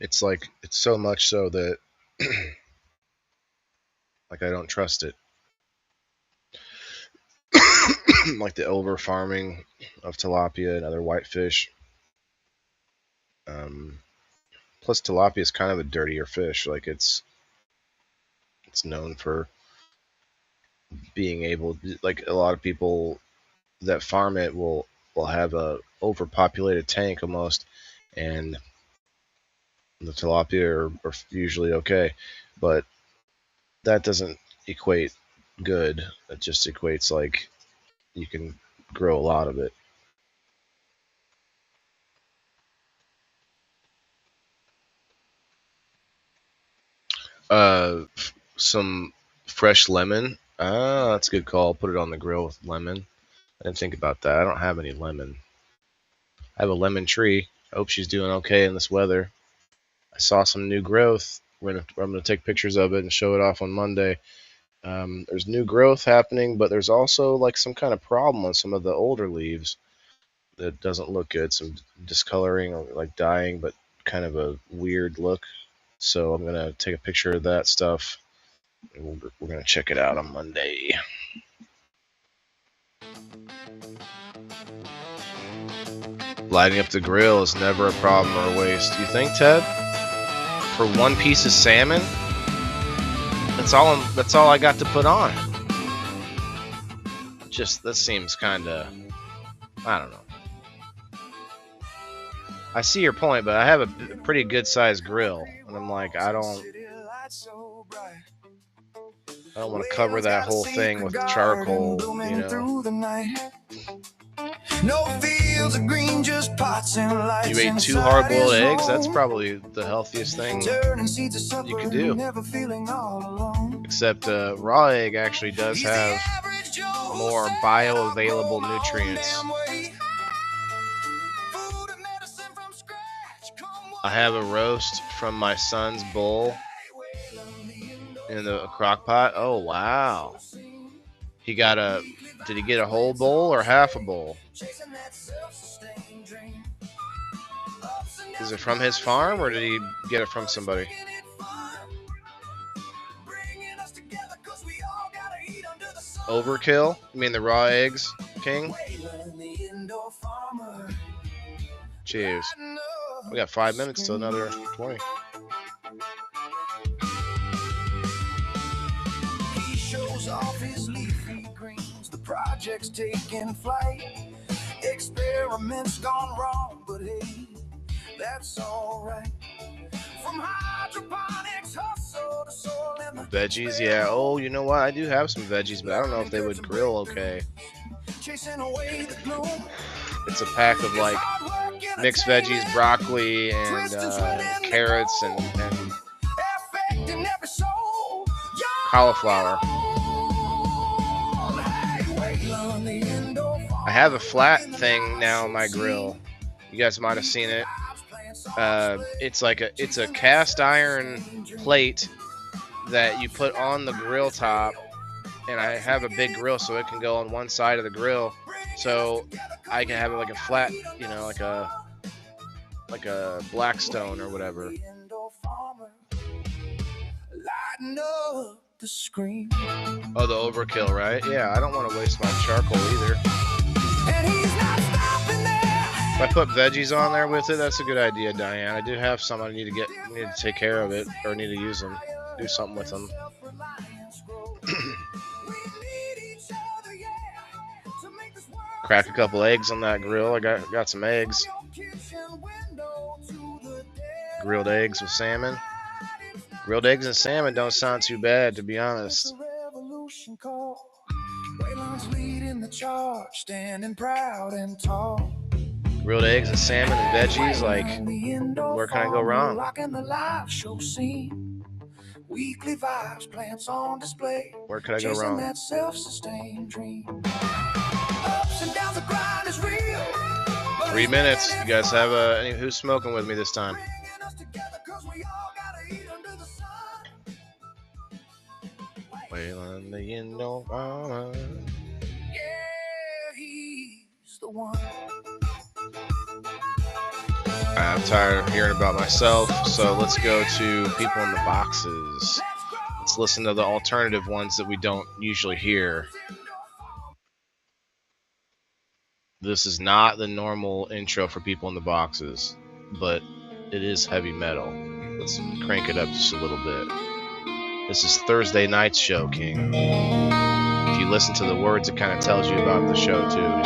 [SPEAKER 1] It's so much so that like I don't trust it. Like the over farming of tilapia and other whitefish. Um, Plus tilapia is kind of a dirtier fish. Like it's known for being able like a lot of people that farm it will have a overpopulated tank almost, and the tilapia are usually okay, but that doesn't equate good. It just equates like you can grow a lot of it. Some fresh lemon. Ah, that's a good call. Put it on the grill with lemon. I didn't think about that. I don't have any lemon. I have a lemon tree. I hope she's doing okay in this weather. I saw some new growth. I'm gonna take pictures of it and show it off on Monday. There's new growth happening, but there's also like some kind of problem on some of the older leaves that doesn't look good. Some discoloring or like dying, but kind of a weird look. So I'm gonna take a picture of that stuff, and we're gonna check it out on Monday. Lighting up the grill is never a problem or a waste. You think, Ted? For one piece of salmon, That's all I got to put on. Just this seems kind of. I don't know. I see your point, but I have a pretty good sized grill, and I'm like, I don't want to cover that whole thing with charcoal,
[SPEAKER 2] No fields of green, just pots and lights.
[SPEAKER 1] You ate 2 hard-boiled eggs. That's probably the healthiest thing you can do. Except raw egg actually does have more bioavailable nutrients. I have a roast from my son's bowl in the crock pot. Oh wow! Did he get a whole bowl or half a bowl? Is it from his farm or did he get it from somebody? Overkill? You mean the raw eggs, King? Cheers. We got 5 minutes till another 20.
[SPEAKER 2] He shows off his leafy greens, the project's taking flight. Experiments gone wrong, but hey, That's alright. From hydroponics hustle to soil in the
[SPEAKER 1] Veggies, yeah. Oh, you know what? I do have some veggies, but I don't know if they would grill okay.
[SPEAKER 2] chasing away the gloom.
[SPEAKER 1] It's a pack of like mixed veggies, broccoli, and carrots, and cauliflower. I have a flat thing now on my grill. You guys might have seen it. It's a cast iron plate that you put on the grill top, and I have a big grill so it can go on one side of the grill, so I can have it like a flat, you know, like a Blackstone or whatever. Oh, the overkill, right? Yeah, I don't want to waste my charcoal either. If I put veggies on there with it, that's a good idea, Diane. I do have some. I need to take care of it, or need to use them, do something with them. Crack a couple eggs on that grill. I got some eggs. Grilled eggs with salmon. Grilled eggs and salmon don't sound too bad, to be honest. Grilled eggs and salmon and veggies, like, where can I go wrong? Weekly vibes, plants on display. Where could I go wrong? That self-sustained dream. Ups and downs, the grind is real. 3 minutes. You guys have who's smoking with me this time? Wailing the indoor farmer. Yeah, he's the one. I'm tired of hearing about myself, so let's go to people in the boxes. Let's listen to the alternative ones that we don't usually hear. This is not the normal intro for people in the boxes, but it is heavy metal. Let's crank it up just a little bit. This is Thursday Night's Show, King. If you listen to the words, it kind of tells you about the show, too.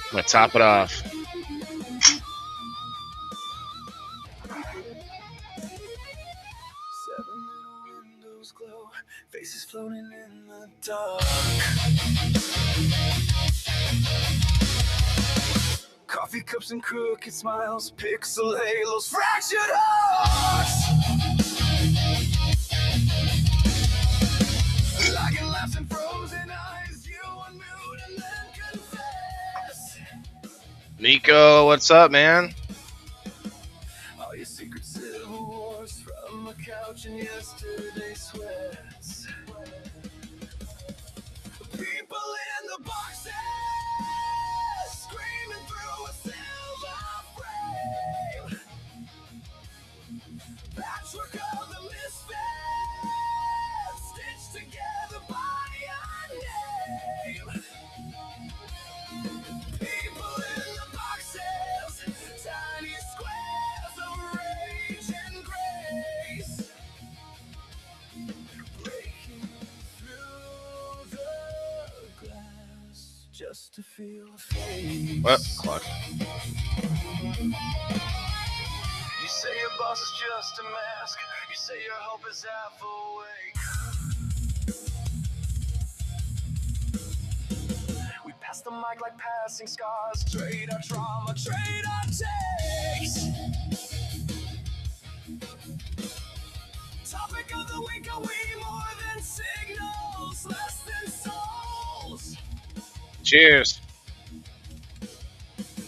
[SPEAKER 1] I'm going to top it off. Faces floating in the dark. Coffee cups and crooked smiles, pixel halos, fractured hearts. Like in laughs and frozen eyes, you unmute and then confess. Nico, what's up, man? All your secret civil wars from the couch and yesterday's sweats. People in the boxes screaming through a silver frame. Patchwork of the misfits stitched together by your name. People in the boxes, tiny squares of rage and grace. Breaking through the glass just to feel a face. What? Clock. You say your boss is just a mask. You say your hope is half awake. We pass the mic like passing scars. Trade our trauma, trade our takes. Topic of the week, are we more than signals, less than souls? Cheers.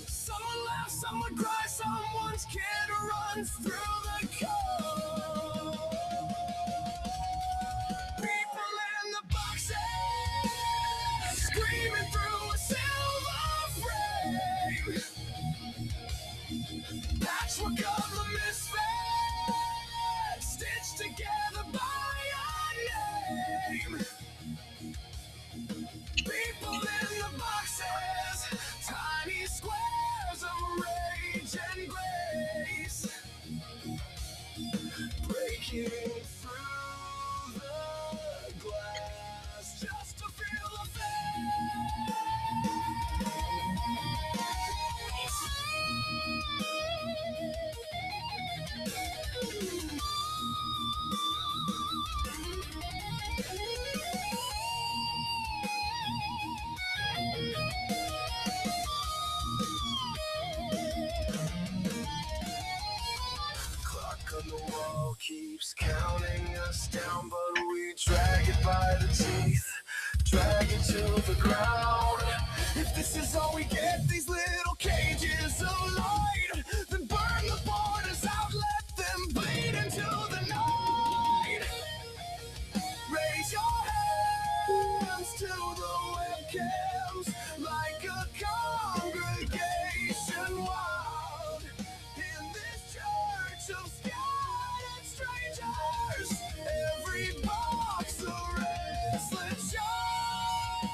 [SPEAKER 1] Someone laughs, someone cries, someone's kid runs through the cold. People in the boxes screaming through a silver frame. Patchwork of the misfits stitched together by your name. People in the boxes
[SPEAKER 2] peering through the glass just to feel the on the wall keeps counting us down, but we drag it by the teeth, drag it to the ground. If this is all we get, these little cages of light, then burn the borders out, let them bleed into the night. Raise your hands to the webcams like a congregation wild in this church of scattered strangers. Every box a restless child.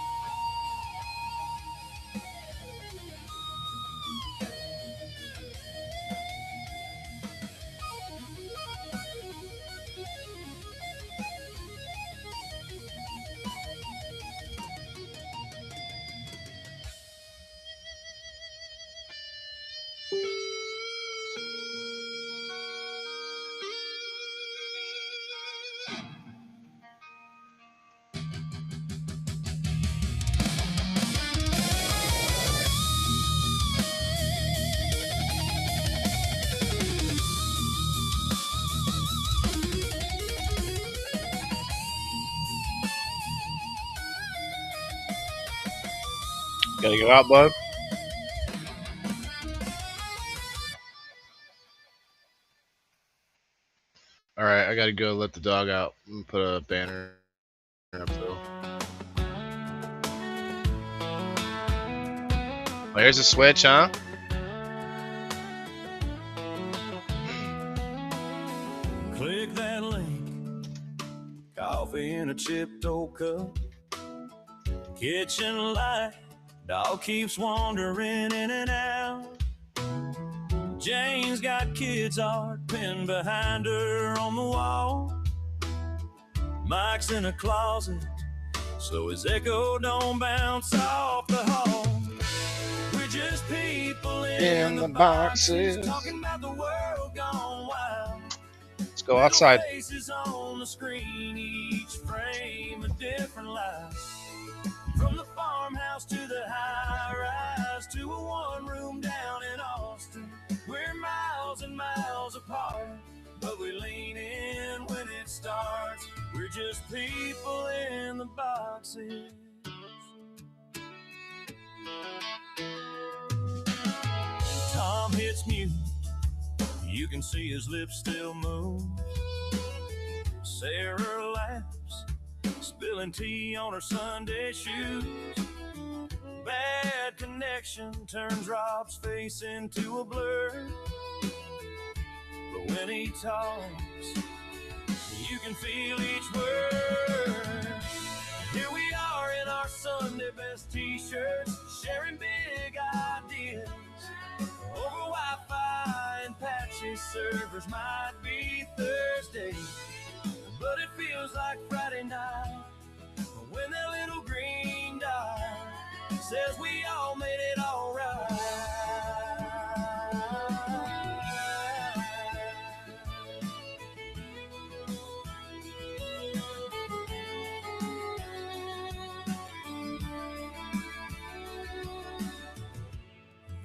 [SPEAKER 1] Gotta go out, bud. All right, I gotta go let the dog out and put a banner up though. Oh, here's a switch, huh?
[SPEAKER 2] Click that link. Coffee in a chipped old cup. Kitchen light. Dog keeps wandering in and out. Jane's got kids' art pinned behind her on the wall. Mike's in a closet, so his echo don't bounce off the hall. We're just people in the boxes, talking about the world gone wild.
[SPEAKER 1] Let's go outside.
[SPEAKER 2] Faces on the screen, each frame a different life. From the farmhouse to the high-rise to a one-room down in Austin, we're miles and miles apart, but we lean in when it starts. We're just people in the boxes. Tom hits mute. You can see his lips still move. Sarah laughs, spilling tea on her Sunday shoes. Bad connection turns Rob's face into a blur. But when he talks, you can feel each word. Here we are in our Sunday best t-shirts, sharing big ideas. Over Wi-Fi and patchy servers might be Thursday, but it feels like Friday night when that little green dot says we all made it all right.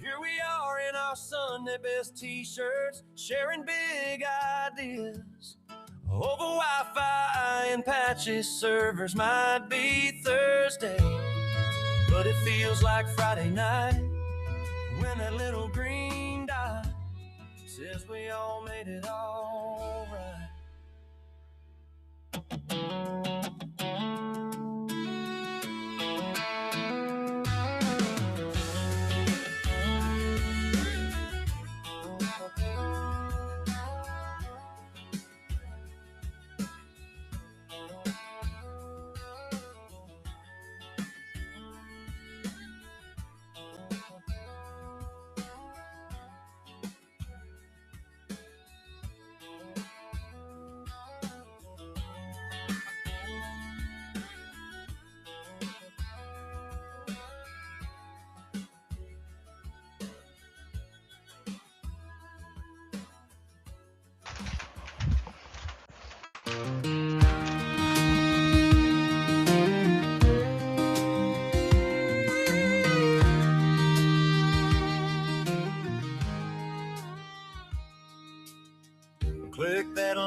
[SPEAKER 2] Here we are in our Sunday best t-shirts, sharing big ideas. Over Wi-Fi and patchy servers might be Thursday, but it feels like Friday night when that little green dot says we all made it all right.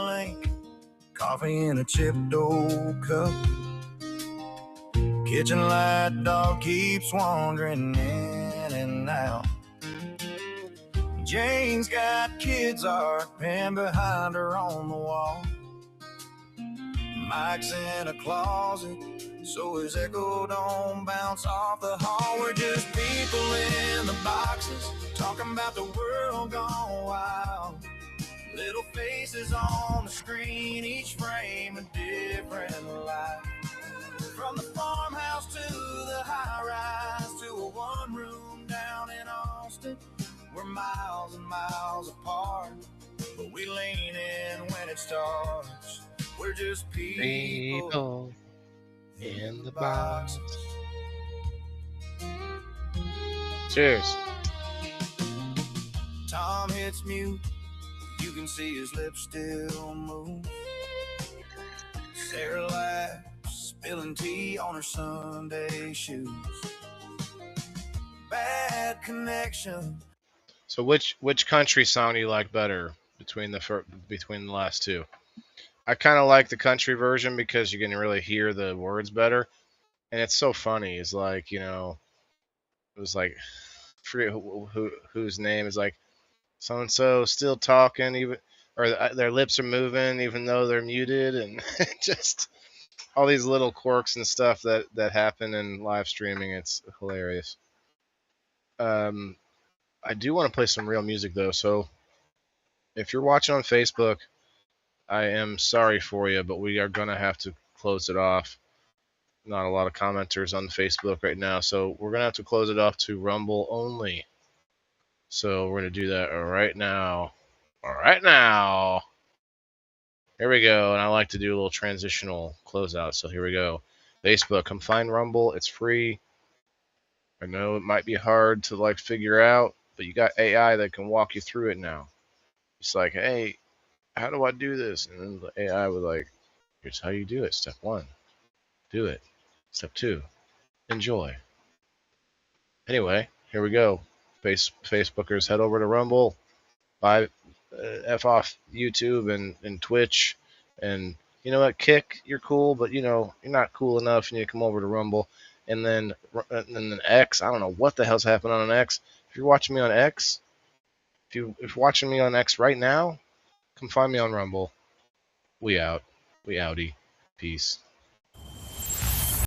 [SPEAKER 2] link, coffee in a chipped old cup. Kitchen light dog keeps wandering in and out. Jane's got kids art pinned behind her on the wall. Mike's in a closet, so his echo don't bounce off the hall. We're just people in the boxes, talking about the world gone wild. Little faces on the screen, each frame a different life. From the farmhouse to the high-rise, to a one-room down in Austin. We're miles and miles apart, but we lean in when it starts. We're just people
[SPEAKER 1] in the box. Cheers.
[SPEAKER 2] Tom hits mute. You can see his lips still move. Sarah laughs, spilling tea on her Sunday shoes. Bad connection.
[SPEAKER 1] So which country song do you like better between the last two? I kind of like the country version because you can really hear the words better, and it's so funny. It's like, it was like, I forget whose name is like, so and so still talking even, or their lips are moving even though they're muted, and just all these little quirks and stuff that happen in live streaming. It's hilarious. I do want to play some real music though, so if you're watching on Facebook, I am sorry for you, but we are gonna have to close it off. Not a lot of commenters on Facebook right now, so we're gonna have to close it off to Rumble only. So we're gonna do that right now. All right now. Here we go, and I like to do a little transitional closeout. So here we go. Facebook, come find Rumble. It's free. I know it might be hard to like figure out, but you got AI that can walk you through it now. It's like, hey, how do I do this? And then the AI was like, here's how you do it. Step 1, do it. Step 2, enjoy. Anyway, here we go. Facebookers, head over to Rumble. Buy F off YouTube and Twitch. And you know what? Kick, you're cool, but you're not cool enough. You need to come over to Rumble. And then X, I don't know what the hell's happening on X. If you're watching me on X, if you're watching me on X right now, come find me on Rumble. We out. We outie. Peace.